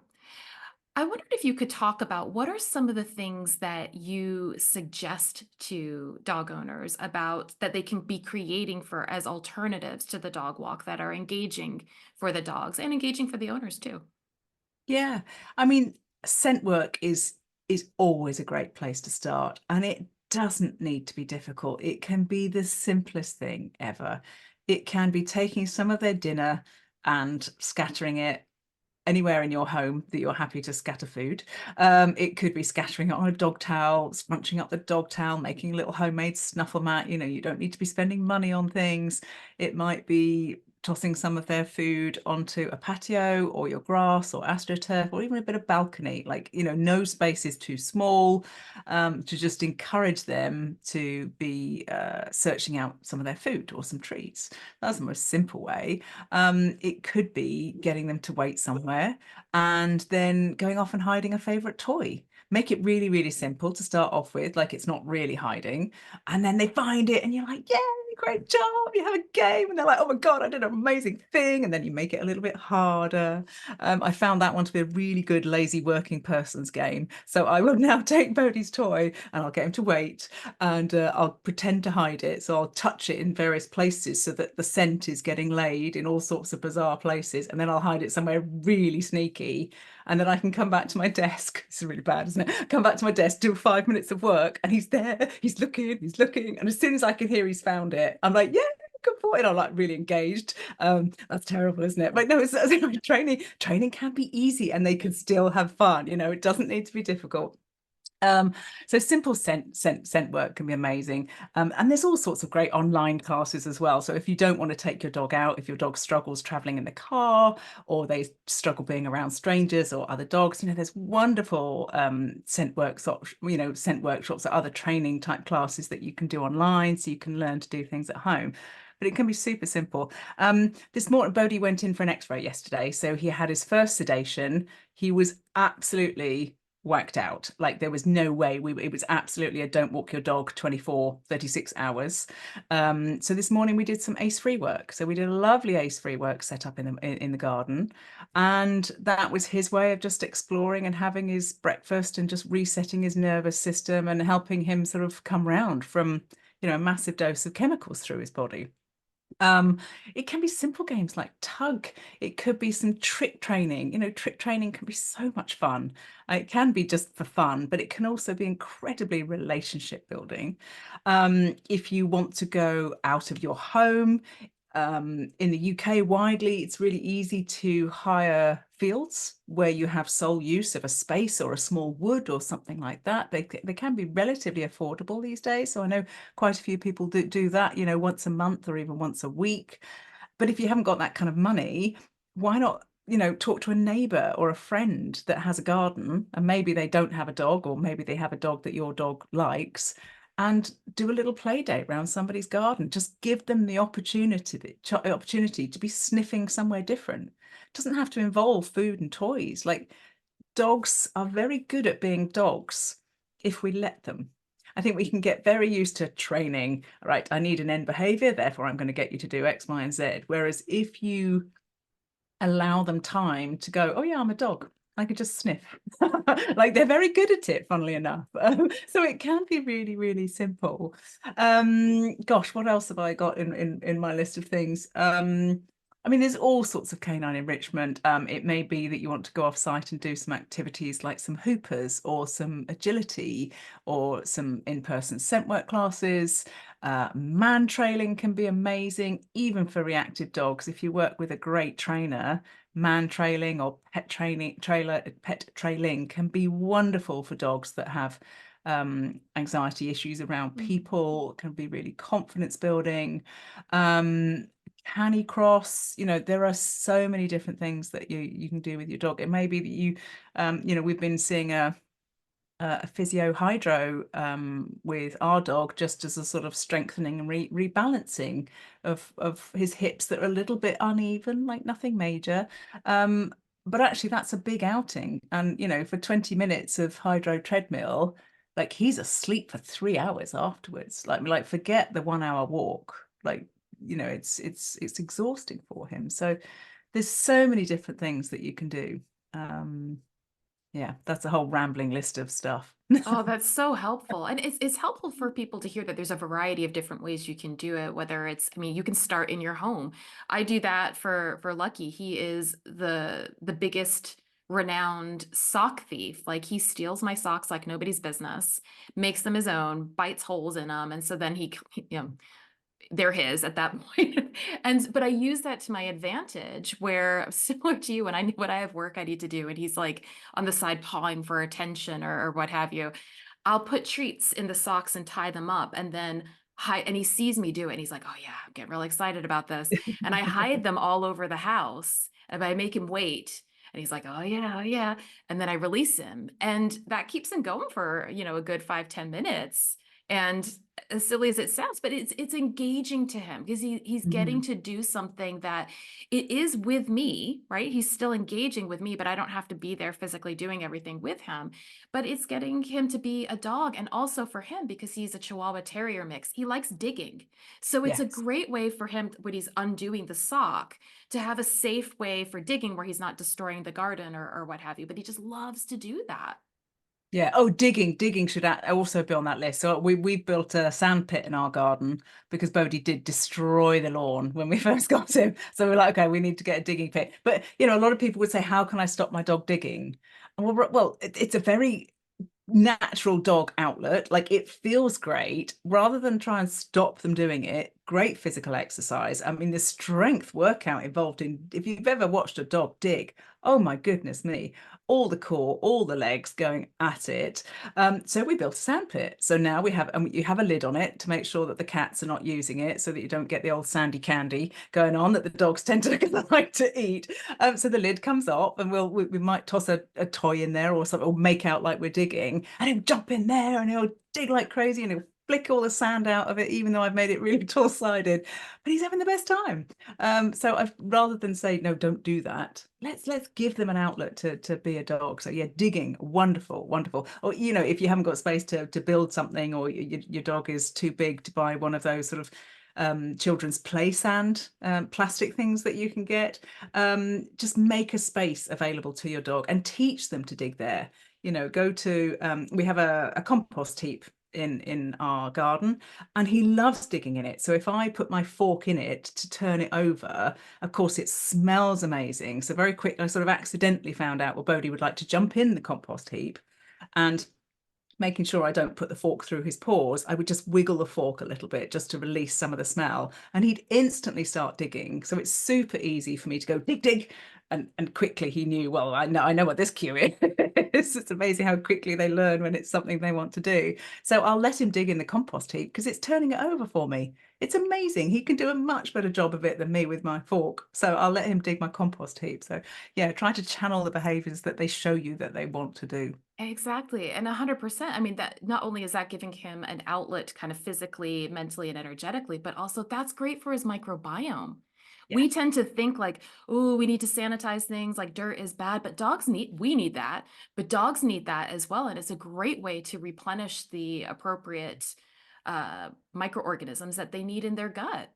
I wondered if you could talk about what are some of the things that you suggest to dog owners about that they can be creating for as alternatives to the dog walk that are engaging for the dogs and engaging for the owners too. Yeah, I mean, scent work is always a great place to start, and it doesn't need to be difficult. It can be the simplest thing ever. It can be taking some of their dinner and scattering it anywhere in your home that you're happy to scatter food. It could be scattering it on a dog towel, scrunching up the dog towel, making a little homemade snuffle mat. You know, you don't need to be spending money on things. It might be tossing some of their food onto a patio or your grass or astroturf or even a bit of balcony. Like, you know, no space is too small, to just encourage them to be searching out some of their food or some treats. That's the most simple way. It could be getting them to wait somewhere and then going off and hiding a favorite toy. Make it really, really simple to start off with, like it's not really hiding. And then they find it and you're like, yay, great job. You have a game. And they're like, oh my God, I did an amazing thing. And then you make it a little bit harder. I found that one to be a really good lazy working person's game. So I will now take Bodie's toy and I'll get him to wait, and I'll pretend to hide it. So I'll touch it in various places so that the scent is getting laid in all sorts of bizarre places. And then I'll hide it somewhere really sneaky. And then I can come back to my desk. This is really bad, isn't it? Come back to my desk, do 5 minutes of work, and he's there. He's looking. And as soon as I can hear he's found it, I'm like, yeah, good boy. And I'm like really engaged. That's terrible, isn't it? But no, it's training can be easy and they can still have fun. You know, it doesn't need to be difficult. So simple scent work can be amazing. And there's all sorts of great online classes as well. So if you don't want to take your dog out, if your dog struggles traveling in the car or they struggle being around strangers or other dogs, you know, there's wonderful scent workshops or other training type classes that you can do online so you can learn to do things at home. But it can be super simple. This morning, Bodie went in for an x-ray yesterday. So he had his first sedation. He was absolutely whacked out. Like there was no way it was absolutely a don't walk your dog 36 hours. So this morning we did some ACE-free work. So we did a lovely ACE-free work set up in the garden, and that was his way of just exploring and having his breakfast and just resetting his nervous system and helping him sort of come round from, you know, a massive dose of chemicals through his body. It can be simple games like tug. It could be some trick training. You know, trick training can be so much fun. It can be just for fun, but it can also be incredibly relationship building. If you want to go out of your home, in the UK widely, it's really easy to hire fields where you have sole use of a space or a small wood or something like that. They can be relatively affordable these days. So I know quite a few people do that, you know, once a month or even once a week. But if you haven't got that kind of money, why not, you know, talk to a neighbor or a friend that has a garden, and maybe they don't have a dog, or maybe they have a dog that your dog likes, and do a little play date around somebody's garden. Just give them the opportunity to be sniffing somewhere different. It doesn't have to involve food and toys. Like dogs are very good at being dogs if we let them. I think we can get very used to training, right? I need an end behavior, therefore I'm going to get you to do X, Y, and Z. Whereas if you allow them time to go, oh yeah, I'm a dog, I could just sniff. Like they're very good at it, funnily enough. So it can be really, really simple. Gosh, what else have I got in my list of things? I mean, there's all sorts of canine enrichment. It may be that you want to go off site and do some activities like some hoopers or some agility or some in-person scent work classes. Man trailing can be amazing, even for reactive dogs. If you work with a great trainer, man trailing or pet trailing can be wonderful for dogs that have anxiety issues around people, can be really confidence building. Canicross, there are so many different things that you can do with your dog. It may be that we've been seeing a physio hydro with our dog, just as a sort of strengthening and rebalancing of his hips that are a little bit uneven, like nothing major. But actually that's a big outing. And for 20 minutes of hydro treadmill, like he's asleep for 3 hours afterwards. Like forget the 1 hour walk. Like, it's exhausting for him. So there's so many different things that you can do. Yeah, that's a whole rambling list of stuff. Oh, that's so helpful. And it's helpful for people to hear that there's a variety of different ways you can do it, whether it's, I mean, you can start in your home. I do that for Lucky. He is the biggest renowned sock thief. Like he steals my socks like nobody's business, makes them his own, bites holes in them, and so then they're his at that point. But I use that to my advantage, where similar to you, when I have work I need to do and he's like on the side pawing for attention or what have you, I'll put treats in the socks and tie them up, and then hide, and he sees me do it and he's like, oh yeah, I'm getting really excited about this. And I hide them all over the house, and I make him wait. And he's like, oh yeah, oh yeah. And then I release him. And that keeps him going for, a good 5-10 minutes. And as silly as it sounds, but it's engaging to him because he's getting to do something that it is with me, right? He's still engaging with me, but I don't have to be there physically doing everything with him. But it's getting him to be a dog, and also for him, because he's a Chihuahua Terrier mix, he likes digging. So it's a Yes. great way for him when he's undoing the sock to have a safe way for digging where he's not destroying the garden or what have you. But he just loves to do that. Yeah. Oh, digging should also be on that list. So we built a sand pit in our garden because Bodie did destroy the lawn when we first got him. So we're like, okay, we need to get a digging pit. But a lot of people would say, how can I stop my dog digging? Well, it's a very natural dog outlet. Like it feels great. Rather than try and stop them doing it, great physical exercise. I mean, the strength workout involved in, if you've ever watched a dog dig, oh my goodness me, all the core, all the legs going at it. So we built a sand pit. So now we have, and you have a lid on it to make sure that the cats are not using it, so that you don't get the old sandy candy going on that the dogs tend to like to eat. So the lid comes off, and we might toss a toy in there or something, or make out like we're digging, and he'll jump in there and he'll dig like crazy, and he'll flick all the sand out of it, even though I've made it really tall-sided. But he's having the best time. So I've, rather than say no, don't do that, let's give them an outlet to be a dog. So yeah, digging, wonderful. Or if you haven't got space to build something, or your dog is too big to buy one of those sort of children's play sand plastic things that you can get, just make a space available to your dog and teach them to dig there. Go to we have a compost heap in our garden, and he loves digging in it. So if I put my fork in it to turn it over, of course it smells amazing. So very quick, I sort of accidentally found out, well, Bodie would like to jump in the compost heap, and making sure I don't put the fork through his paws, I would just wiggle the fork a little bit just to release some of the smell, and he'd instantly start digging. So it's super easy for me to go dig, and quickly he knew, well, I know what this cue is. It's amazing how quickly they learn when it's something they want to do. So I'll let him dig in the compost heap because it's turning it over for me. It's amazing. He can do a much better job of it than me with my fork. So I'll let him dig my compost heap. So yeah, try to channel the behaviors that they show you that they want to do. Exactly. And 100%. I mean, that not only is that giving him an outlet kind of physically, mentally, and energetically, but also that's great for his microbiome. Yeah. We tend to think like, oh, we need to sanitize things, like dirt is bad, but we need that, but dogs need that as well. And it's a great way to replenish the appropriate microorganisms that they need in their gut.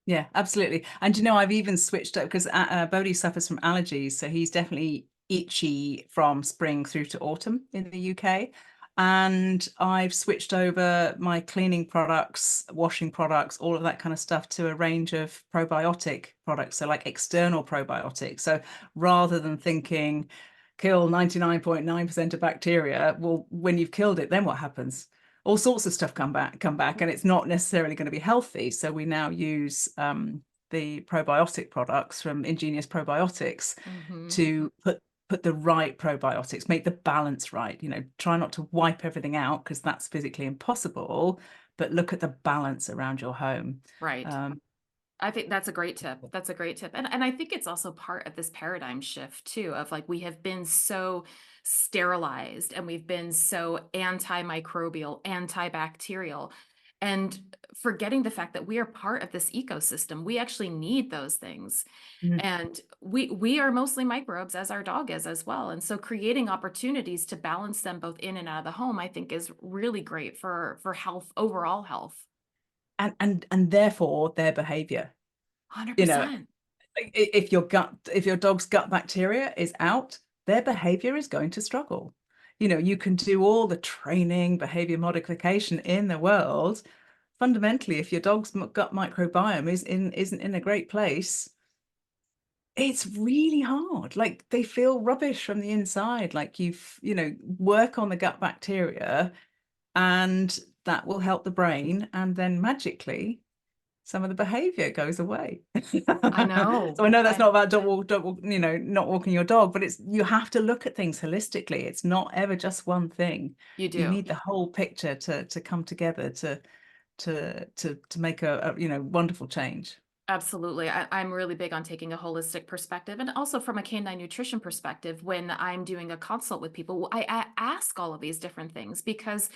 Yeah, absolutely. And you know, I've even switched up because Bodie suffers from allergies, so he's definitely itchy from spring through to autumn in the UK. And I've switched over my cleaning products, washing products, all of that kind of stuff to a range of probiotic products, so like external probiotics. So rather than thinking kill 99.9% of bacteria, well, when you've killed it, then what happens? All sorts of stuff come back, and it's not necessarily going to be healthy. So we now use the probiotic products from Ingenious Probiotics to put the right probiotics, make the balance right. You know, try not to wipe everything out because that's physically impossible, but look at the balance around your home. Right. I think that's a great tip. That's a great tip. And I think it's also part of this paradigm shift too, of like we have been so sterilized and we've been so antimicrobial, antibacterial, and forgetting the fact that we are part of this ecosystem. We actually need those things. Mm. And we are mostly microbes as our dog is as well. And so creating opportunities to balance them both in and out of the home, I think is really great for health, overall health. And therefore their behavior. You know, 100%. if your dog's gut bacteria is out, their behavior is going to struggle. You know, you can do all the training, behavior modification in the world. Fundamentally, if your dog's gut microbiome isn't in a great place, it's really hard. Like they feel rubbish from the inside. Like work on the gut bacteria, and that will help the brain, and then magically some of the behavior goes away. I know. So I know that's not about don't walk, not walking your dog, but you have to look at things holistically. It's not ever just one thing. You You do. need the whole picture to come together to make a wonderful change. Absolutely. I'm really big on taking a holistic perspective, and also from a canine nutrition perspective. When I'm doing a consult with people, I ask all of these different things because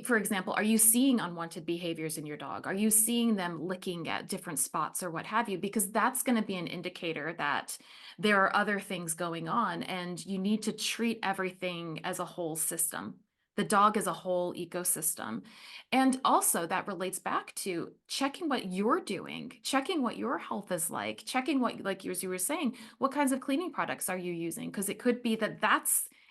for example, are you seeing unwanted behaviors in your dog? Are you seeing them licking at different spots or what have you? Because that's going to be an indicator that there are other things going on, and you need to treat everything as a whole system. The dog is a whole ecosystem. And also that relates back to checking what you're doing, checking what your health is like, checking what, like as you were saying, what kinds of cleaning products are you using? Because it could be that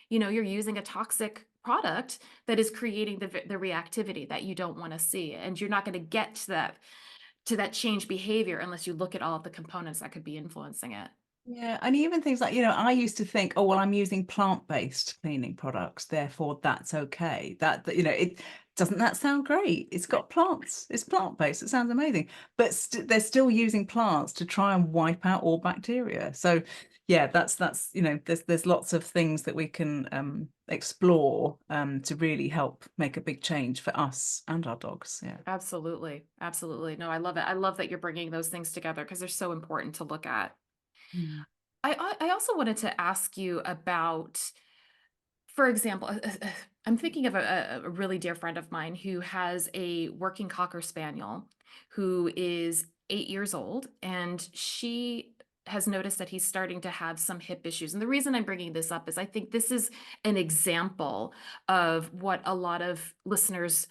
you're using a toxic product that is creating the reactivity that you don't want to see. And you're not going to get to that change behavior unless you look at all of the components that could be influencing it. Yeah, and even things like, I used to think, oh, well, I'm using plant-based cleaning products, therefore that's okay. It doesn't that sound great? It's got plants, it's plant-based, it sounds amazing. But they're still using plants to try and wipe out all bacteria. So yeah, that's there's lots of things that we can explore to really help make a big change for us and our dogs. Yeah. Absolutely. Absolutely. No, I love it. I love that you're bringing those things together because they're so important to look at. Mm. I also wanted to ask you about, for example, I'm thinking of a really dear friend of mine who has a working Cocker Spaniel who is 8 years old, and she has noticed that he's starting to have some hip issues. And the reason I'm bringing this up is I think this is an example of what a lot of listeners'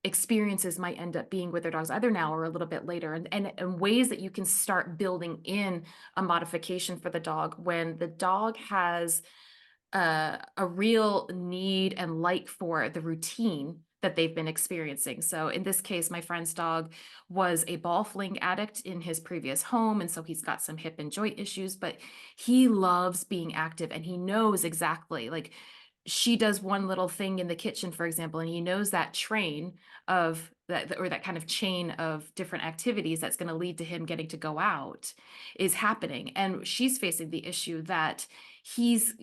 experiences might end up being with their dogs, either now or a little bit later, and ways that you can start building in a modification for the dog when the dog has a real need and like for the routine that they've been experiencing. So in this case, my friend's dog was a ball fling addict in his previous home. And so he's got some hip and joint issues, but he loves being active, and he knows exactly, like, she does one little thing in the kitchen, for example, and he knows that train of that, or that kind of chain of different activities that's going to lead to him getting to go out is happening. And she's facing the issue that he's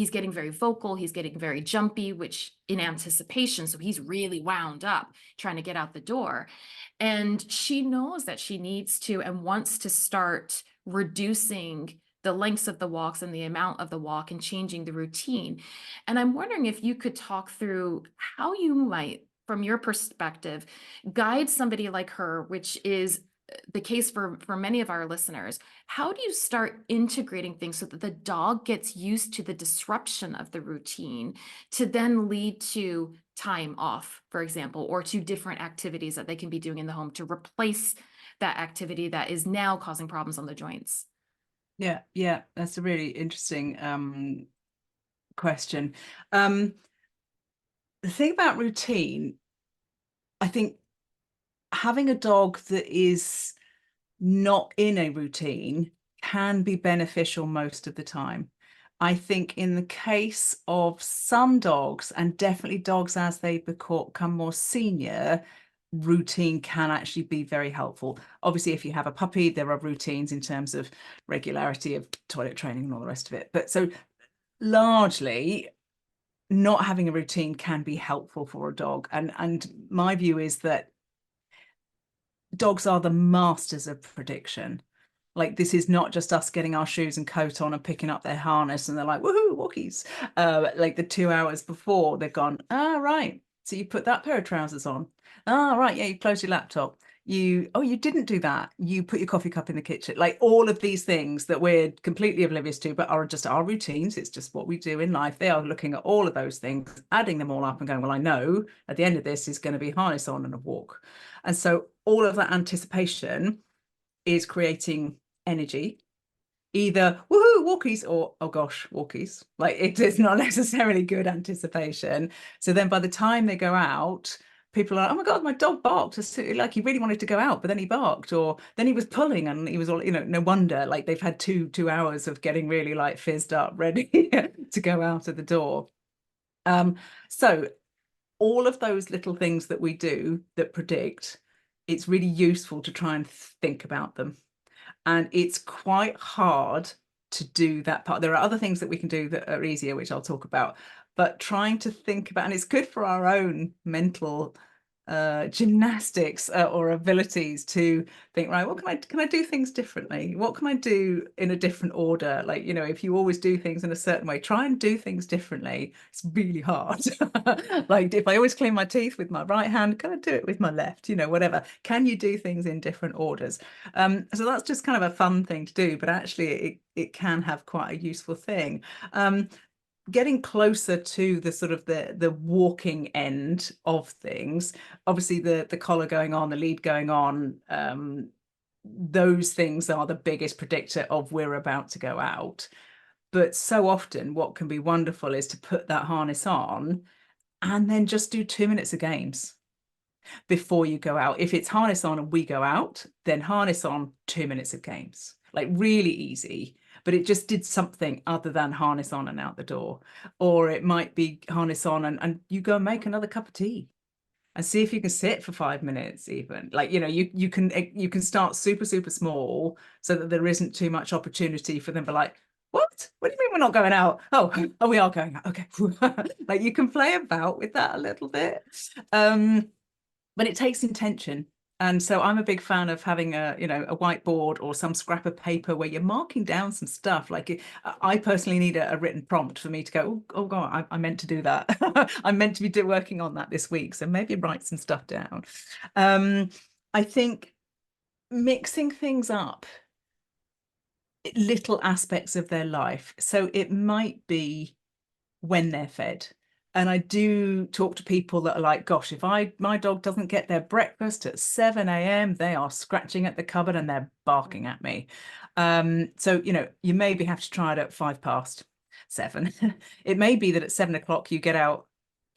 getting very vocal, he's getting very jumpy, which in anticipation, so he's really wound up trying to get out the door. And she knows that she needs to and wants to start reducing the lengths of the walks and the amount of the walk and changing the routine. And I'm wondering if you could talk through how you might, from your perspective, guide somebody like her, which is the case for many of our listeners, how do you start integrating things so that the dog gets used to the disruption of the routine to then lead to time off, for example, or to different activities that they can be doing in the home to replace that activity that is now causing problems on the joints? Yeah, that's a really interesting question. The thing about routine, I think having a dog that is not in a routine can be beneficial most of the time. I think in the case of some dogs, and definitely dogs as they become more senior, routine can actually be very helpful. Obviously, if you have a puppy, there are routines in terms of regularity of toilet training and all the rest of it. But so largely, not having a routine can be helpful for a dog. And my view is that dogs are the masters of prediction. Like, this is not just us getting our shoes and coat on and picking up their harness and they're like, woohoo, walkies. Like the 2 hours before, they've gone, right, so you put that pair of trousers on. Right, yeah, you closed your laptop. You didn't do that. You put your coffee cup in the kitchen. Like, all of these things that we're completely oblivious to, but are just our routines. It's just what we do in life. They are looking at all of those things, adding them all up and going, well, I know at the end of this is going to be harness on and a walk. And so all of that anticipation is creating energy, either woohoo walkies or oh gosh walkies. Like, it is not necessarily good anticipation. So then by the time they go out, people are like, oh my god, my dog barked, like he really wanted to go out but then he barked, or then he was pulling and he was all, no wonder, like they've had two hours of getting really like fizzed up ready to go out of the door. So all of those little things that we do that predict, it's really useful to try and think about them. And it's quite hard to do that part. There are other things that we can do that are easier, which I'll talk about, but trying to think about, and it's good for our own mental gymnastics or abilities to think, right, what can I do things differently? What can I do in a different order? Like, if you always do things in a certain way, try and do things differently. It's really hard. Like, if I always clean my teeth with my right hand, can I do it with my left? Whatever. Can you do things in different orders? So that's just kind of a fun thing to do, but actually it can have quite a useful thing. Getting closer to the sort of the walking end of things, obviously the collar going on, the lead going on, those things are the biggest predictor of we're about to go out. But so often what can be wonderful is to put that harness on and then just do 2 minutes of games before you go out. If it's harness on and we go out, then harness on, 2 minutes of games. Like, really easy, but it just did something other than harness on and out the door. Or it might be harness on and you go and make another cup of tea and see if you can sit for 5 minutes even. Like, you can start super small so that there isn't too much opportunity for them to be like, what do you mean we're not going out? Oh, we are going out, okay. Like, you can play about with that a little bit, but it takes intention. And so I'm a big fan of having a whiteboard or some scrap of paper where you're marking down some stuff. Like, I personally need a written prompt for me to go, oh god, I meant to do that. I'm meant to be working on that this week, so maybe write some stuff down. I think mixing things up, little aspects of their life. So it might be when they're fed. And I do talk to people that are like, gosh, if my dog doesn't get their breakfast at 7 a.m, they are scratching at the cupboard and they're barking at me. So, you maybe have to try it at 7:05. It may be that at 7 o'clock you get out,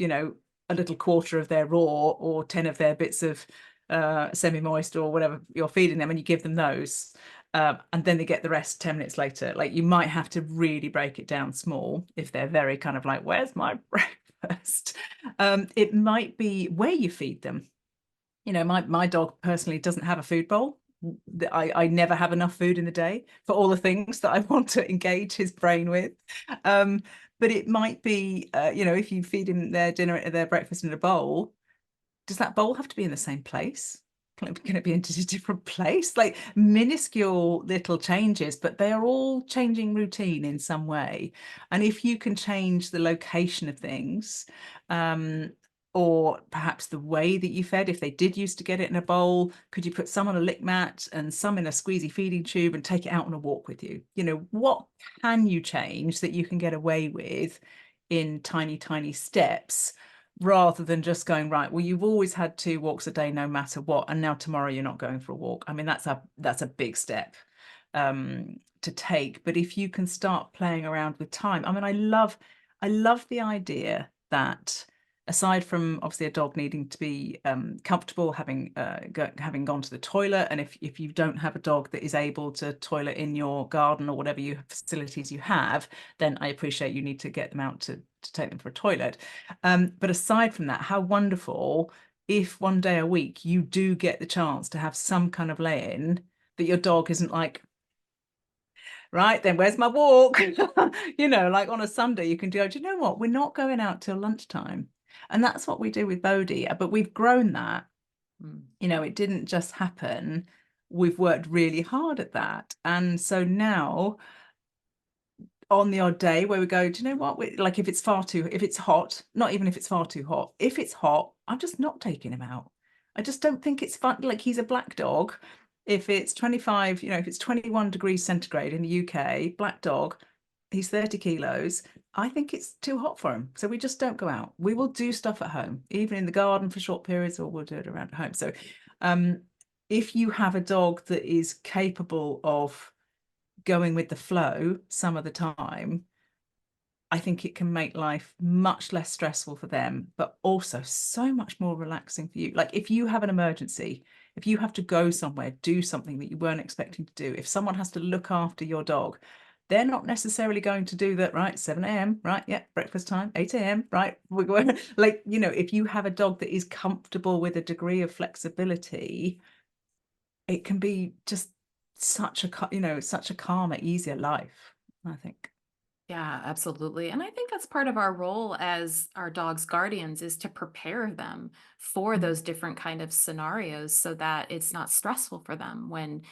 a little quarter of their raw or 10 of their bits of semi-moist or whatever you're feeding them, and you give them those. And then they get the rest 10 minutes later. Like, you might have to really break it down small if they're very kind of like, where's my breakfast? It might be where you feed them. My dog personally doesn't have a food bowl. I never have enough food in the day for all the things that I want to engage his brain with. But it might be, if you feed him their dinner, their breakfast in a bowl, does that bowl have to be in the same place? Can it be into a different place? Like, minuscule little changes, but they are all changing routine in some way. And if you can change the location of things, or perhaps the way that you fed. If they did used to get it in a bowl, could you put some on a lick mat and some in a squeezy feeding tube and take it out on a walk with you? You know, what can you change that you can get away with in tiny, tiny steps, rather than just going, right, well, you've always had 2 walks a day no matter what, and now tomorrow you're not going for a walk. I mean, that's a big step to take. But if you can start playing around with time, I mean, I love the idea that, aside from obviously a dog needing to be comfortable, having gone to the toilet, and if you don't have a dog that is able to toilet in your garden or whatever facilities you have, then I appreciate you need to get them out to take them for a toilet. But aside from that, how wonderful if one day a week you do get the chance to have some kind of lay-in that your dog isn't like, right, then where's my walk? You know, like on a Sunday you can do you know what, we're not going out till lunchtime. And that's what we do with Bodie, but we've grown that. You know, it didn't just happen. We've worked really hard at that. And so now, on the odd day where we go, do you know what? Like if it's hot, not even if it's far too hot, if it's hot, I'm just not taking him out. I just don't think it's fun. Like, he's a black dog. If it's 25, you know, if it's 21 degrees centigrade in the UK, black dog, he's 30 kilos. I think it's too hot for him. So we just don't go out. We will do stuff at home, even in the garden for short periods, or we'll do it around home. So if you have a dog that is capable of going with the flow some of the time, I think it can make life much less stressful for them, but also so much more relaxing for you. Like, if you have an emergency, if you have to go somewhere, do something that you weren't expecting to do, if someone has to look after your dog, they're not necessarily going to do that, right? 7 a.m, right? Yeah, breakfast time, 8 a.m, right? We're going, like, you know, if you have a dog that is comfortable with a degree of flexibility, it can be just such a, you know, such a calmer, easier life, I think. Yeah, absolutely. And I think that's part of our role as our dog's guardians, is to prepare them for those different kind of scenarios so that it's not stressful for them when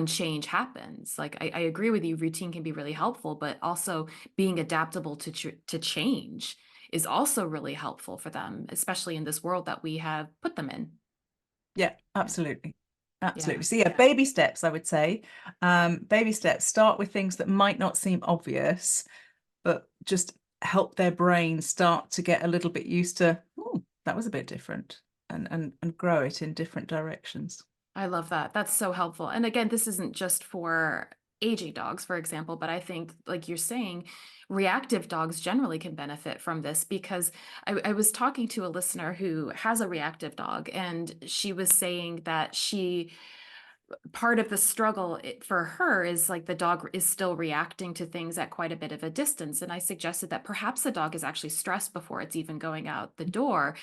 change happens. Like, I agree with you, routine can be really helpful, but also being adaptable to change is also really helpful for them, especially in this world that we have put them in. Yeah, absolutely. Yeah. Absolutely. So yeah, baby steps, I would say. Baby steps, start with things that might not seem obvious, but just help their brain start to get a little bit used to, oh, that was a bit different, and grow it in different directions. I love that. That's so helpful. And again, this isn't just for aging dogs, for example, but I think, like you're saying, reactive dogs generally can benefit from this, because I was talking to a listener who has a reactive dog, and she was saying that part of the struggle for her is, like, the dog is still reacting to things at quite a bit of a distance. And I suggested that perhaps the dog is actually stressed before it's even going out the door,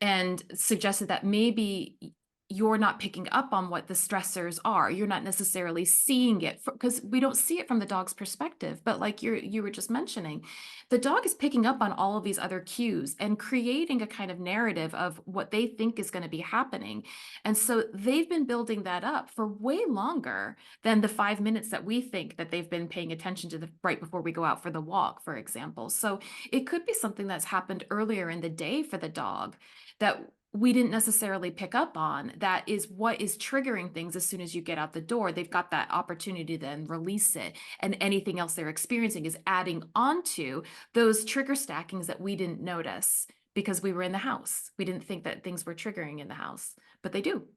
and suggested that maybe you're not picking up on what the stressors are. You're not necessarily seeing it, because we don't see it from the dog's perspective. But like you were just mentioning, the dog is picking up on all of these other cues and creating a kind of narrative of what they think is going to be happening. And so they've been building that up for way longer than the 5 minutes that we think that they've been paying attention to right before we go out for the walk, for example. So it could be something that's happened earlier in the day for the dog that we didn't necessarily pick up on, that is what is triggering things as soon as you get out the door. They've got that opportunity to then release it, and anything else they're experiencing is adding onto those trigger stackings that we didn't notice because we were in the house. We didn't think that things were triggering in the house, but they do.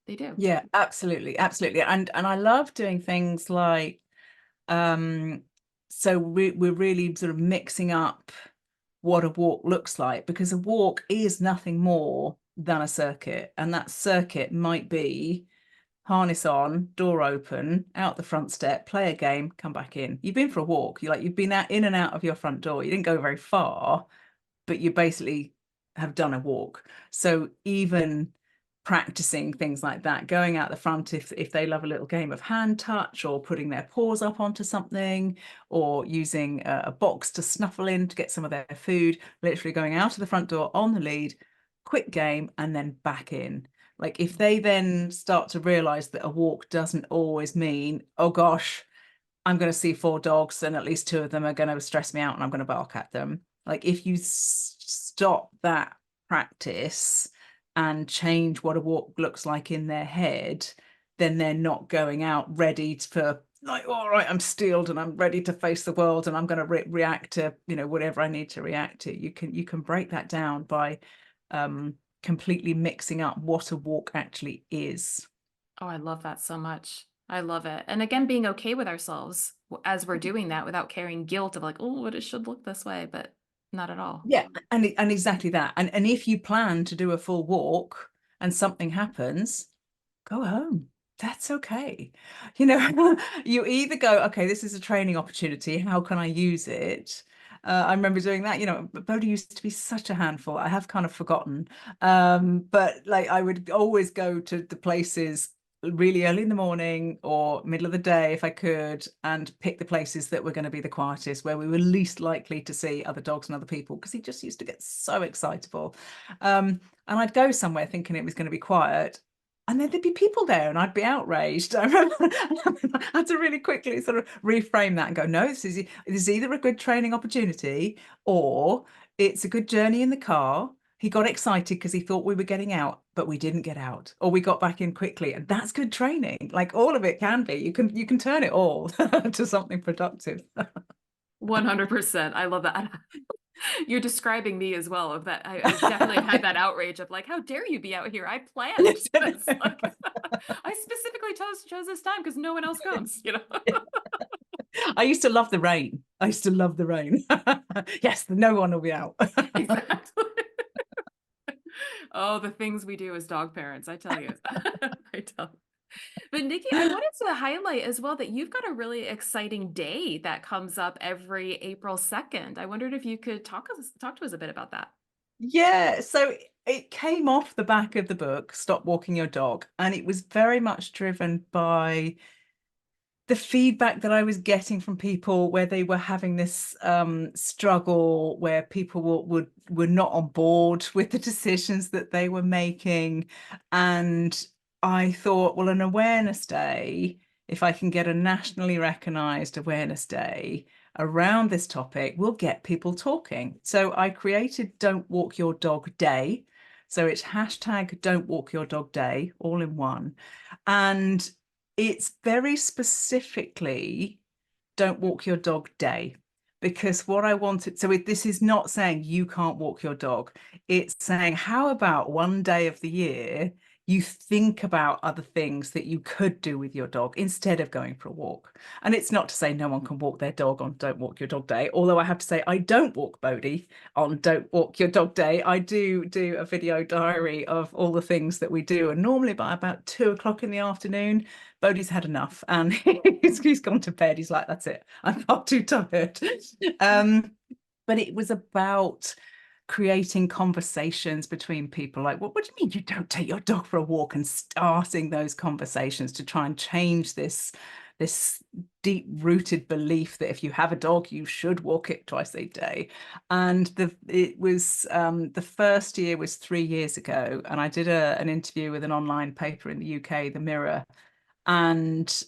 They do. Yeah, absolutely, absolutely. And I love doing things like, so we're really sort of mixing up what a walk looks like, because a walk is nothing more than a circuit, and that circuit might be harness on, door open, out the front step, play a game, come back in. You've been for a walk. You've been out, in and out of your front door. You didn't go very far, but you basically have done a walk. So even practicing things like that, going out the front, if they love a little game of hand touch, or putting their paws up onto something, or using a box to snuffle in to get some of their food, literally going out of the front door on the lead, quick game, and then back in. Like, if they then start to realize that a walk doesn't always mean, oh gosh, I'm going to see 4 dogs and at least 2 of them are going to stress me out and I'm going to bark at them. Like, if you stop that practice and change what a walk looks like in their head, then they're not going out ready for like, all right, I'm steeled and I'm ready to face the world and I'm going to react to, you know, whatever I need to react to. You can break that down by completely mixing up what a walk actually is. Oh, I love that so much. I love it. And again, being okay with ourselves as we're doing that without carrying guilt of like, oh, it should look this way, but not at all. Yeah, and exactly that. And if you plan to do a full walk and something happens, go home. That's okay. You know, you either go, okay, this is a training opportunity. How can I use it? I remember doing that. You know, Bodie used to be such a handful. I have kind of forgotten. But like I would always go to the places really early in the morning or middle of the day if I could, and pick the places that were going to be the quietest, where we were least likely to see other dogs and other people, because he just used to get so excitable. And I'd go somewhere thinking it was going to be quiet, and then there'd be people there and I'd be outraged. I remember I had to really quickly sort of reframe that and go, no, this is either a good training opportunity or it's a good journey in the car. He got excited because he thought we were getting out, but we didn't get out, or we got back in quickly. And that's good training. Like, all of it can be. You can turn it all to something productive. 100%. I love that. You're describing me as well, of that. I definitely had that outrage of like, how dare you be out here? I planned this. Like, I specifically chose this time because no one else comes, you know. I used to love the rain. I used to love the rain. Yes, no one will be out. Exactly. Oh, the things we do as dog parents, I tell you. I tell you. But Niki, I wanted to highlight as well that you've got a really exciting day that comes up every April 2nd. I wondered if you could talk to us a bit about that. Yeah, so it came off the back of the book, Stop Walking Your Dog, and it was very much driven by the feedback that I was getting from people, where they were having this struggle, where people were not on board with the decisions that they were making. And I thought, well, an awareness day, if I can get a nationally recognized awareness day around this topic, will get people talking. So I created Don't Walk Your Dog Day. So it's hashtag Don't Walk Your Dog Day, all in one. And it's very specifically Don't Walk Your Dog Day, because what I wanted, so this is not saying you can't walk your dog. It's saying, how about one day of the year you think about other things that you could do with your dog instead of going for a walk? And it's not to say no one can walk their dog on Don't Walk Your Dog Day, although I have to say I don't walk Bodie on Don't Walk Your Dog Day. I do a video diary of all the things that we do, and normally by about 2 o'clock in the afternoon, Bodie's had enough and he's gone to bed. He's like, that's it, I'm far too tired. But it was about creating conversations between people, like, what do you mean you don't take your dog for a walk, and starting those conversations to try and change this deep-rooted belief that if you have a dog, you should walk it twice a day. And the first year was 3 years ago, and I did an interview with an online paper in the UK, The Mirror, and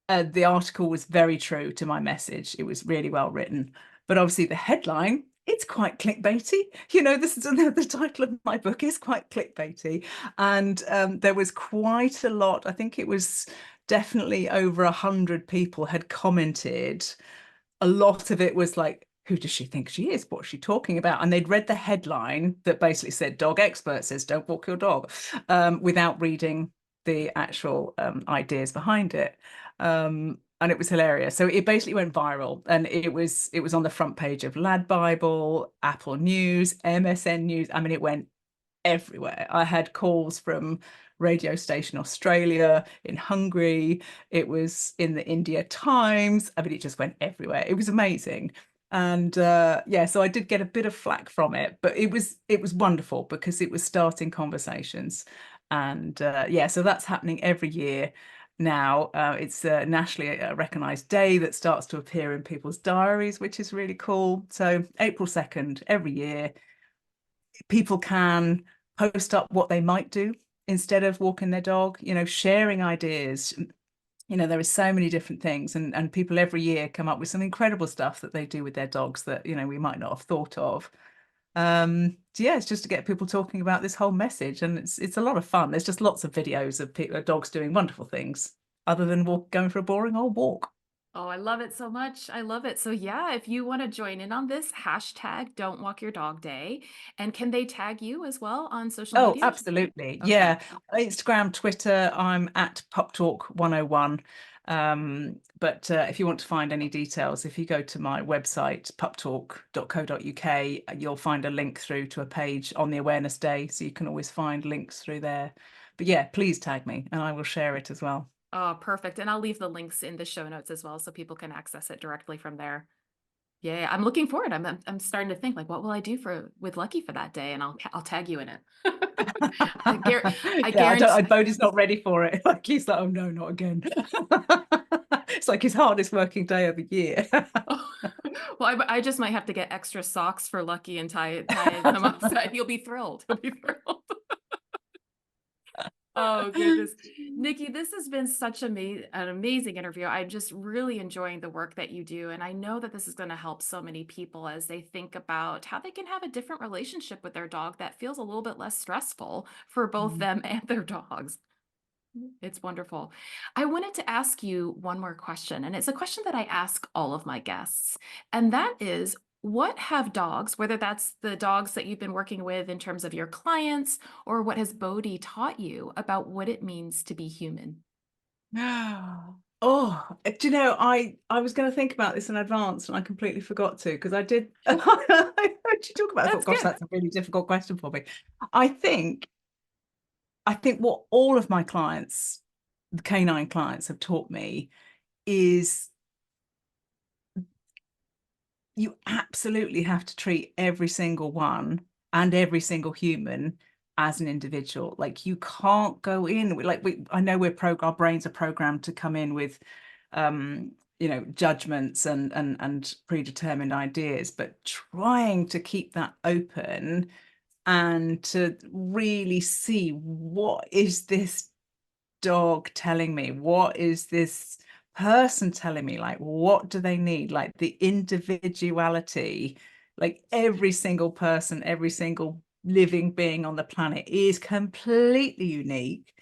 the article was very true to my message. It was really well written, but obviously the headline, it's quite clickbaity. You know, this is the title of my book is quite clickbaity, and there was quite a lot. I think it was definitely over 100 people had commented. A lot of it was like, who does she think she is? What's she talking about? And they'd read the headline that basically said, dog expert says don't walk your dog, without reading the actual ideas behind it. And it was hilarious. So it basically went viral, and it was on the front page of Lad Bible, Apple News, MSN News. I mean, it went everywhere. I had calls from Radio Station Australia, in Hungary. It was in the India Times. I mean, it just went everywhere. It was amazing. And yeah, so I did get a bit of flack from it, but it was wonderful because it was starting conversations. And yeah, so that's happening every year now. It's a nationally recognized day that starts to appear in people's diaries, which is really cool. So April 2nd, every year, people can post up what they might do instead of walking their dog, you know, sharing ideas. You know, there are so many different things, and people every year come up with some incredible stuff that they do with their dogs that, you know, we might not have thought of. So yeah, it's just to get people talking about this whole message, and it's a lot of fun. There's just lots of videos of dogs doing wonderful things other than going for a boring old walk. Oh, I love it so much. I love it. So yeah, if you want to join in on this, hashtag Don't Walk Your Dog Day. And can they tag you as well on social Oh, media? absolutely. Okay. Yeah. Instagram, Twitter, I'm at Pup Talk 101. But if you want to find any details, if you go to my website, puptalk.co.uk, you'll find a link through to a page on the Awareness Day. So you can always find links through there. But yeah, please tag me and I will share it as well. Oh, perfect. And I'll leave the links in the show notes as well so people can access it directly from there. Yeah, I'm looking forward. I'm starting to think like, what will I do with Lucky for that day? And I'll tag you in it. I Yeah, guarantee. Bodie's not ready for it. Like he's like, oh no, not again. It's like his hardest working day of the year. Well, I just might have to get extra socks for Lucky and tie them up. So he'll be thrilled. He'll be thrilled. Oh goodness. Niki, this has been such an amazing interview. I'm just really enjoying the work that you do. And I know that this is going to help so many people as they think about how they can have a different relationship with their dog that feels a little bit less stressful for both them and their dogs. It's wonderful. I wanted to ask you one more question, and it's a question that I ask all of my guests. And that is, what have dogs, whether that's the dogs that you've been working with in terms of your clients, or what has Bodhi taught you about what it means to be human? Oh, do you know, I was going to think about this in advance and I completely forgot to because I did. I heard you talk about it. I That's thought, gosh, good. that's a really difficult question for me. I think what all of my clients, the canine clients, have taught me is you absolutely have to treat every single one and every single human as an individual. Like you can't go in with, I know our brains are programmed to come in with judgments and predetermined ideas, but trying to keep that open and to really see, what is this dog telling me? What is this person telling me? Like, what do they need? Like the individuality, like every single person, every single living being on the planet is completely unique,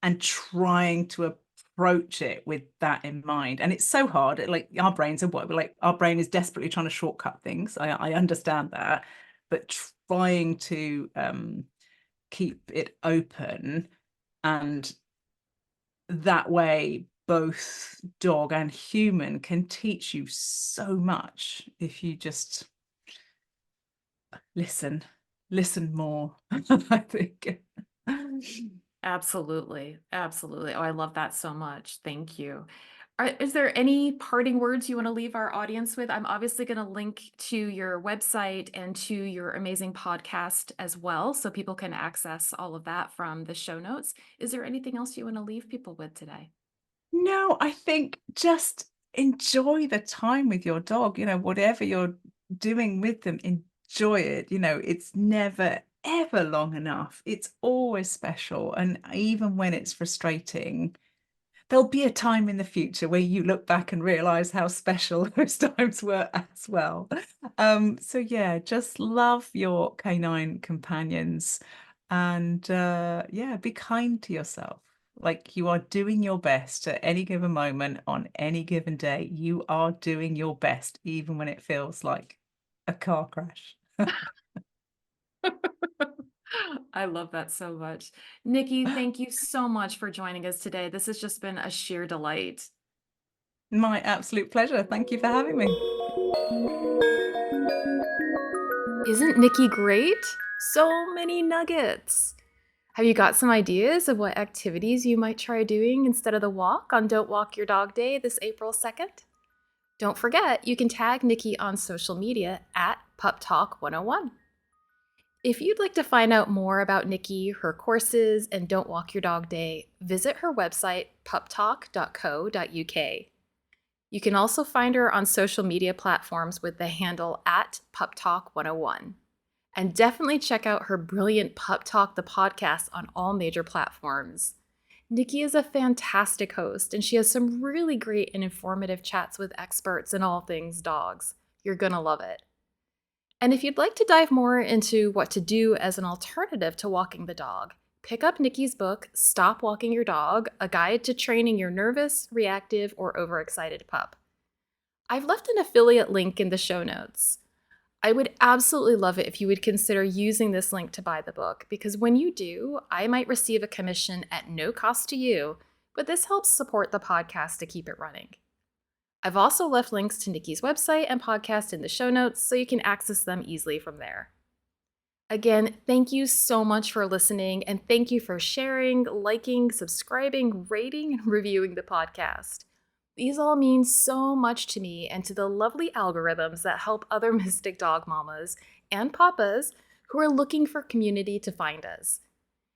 and trying to approach it with that in mind. And it's so hard. Like our brains are our brain is desperately trying to shortcut things. I understand that, but trying to keep it open, and that way both dog and human can teach you so much if you just listen more. I think. Absolutely. Absolutely. Oh, I love that so much. Thank you. Is there any parting words you want to leave our audience with? I'm obviously going to link to your website and to your amazing podcast as well, so people can access all of that from the show notes. Is there anything else you want to leave people with today? No, I think just enjoy the time with your dog. Whatever you're doing with them, enjoy it. It's never ever long enough. It's always special, and even when it's frustrating, there'll be a time in the future where you look back and realize how special those times were as well. So yeah, just love your canine companions, and yeah, be kind to yourself. Like you are doing your best at any given moment on any given day. You are doing your best, even when it feels like a car crash. I love that so much. Niki, thank you so much for joining us today. This has just been a sheer delight. My absolute pleasure. Thank you for having me. Isn't Niki great? So many nuggets. Have you got some ideas of what activities you might try doing instead of the walk on Don't Walk Your Dog Day this April 2nd? Don't forget, you can tag Niki on social media at Pup Talk 101. If you'd like to find out more about Niki, her courses, and Don't Walk Your Dog Day, visit her website, puptalk.co.uk. You can also find her on social media platforms with the handle at Pup Talk 101. And definitely check out her brilliant Pup Talk, the podcast, on all major platforms. Niki is a fantastic host, and she has some really great and informative chats with experts in all things dogs. You're gonna love it. And if you'd like to dive more into what to do as an alternative to walking the dog, pick up Niki's book, Stop Walking Your Dog, A Guide to Training Your Nervous, Reactive, or Overexcited Pup. I've left an affiliate link in the show notes. I would absolutely love it if you would consider using this link to buy the book, because when you do, I might receive a commission at no cost to you, but this helps support the podcast to keep it running. I've also left links to Niki's website and podcast in the show notes so you can access them easily from there. Again, thank you so much for listening, and thank you for sharing, liking, subscribing, rating, and reviewing the podcast. These all mean so much to me and to the lovely algorithms that help other Mystic Dog Mamas and Papas who are looking for community to find us.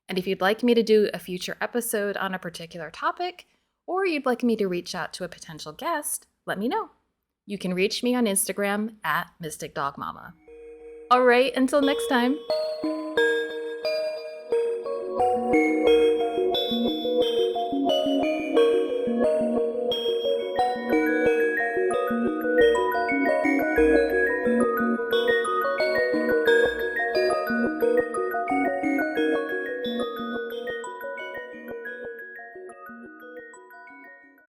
And if you'd like me to do a future episode on a particular topic, or you'd like me to reach out to a potential guest, let me know. You can reach me on Instagram at Mystic Dog Mama. All right, until next time.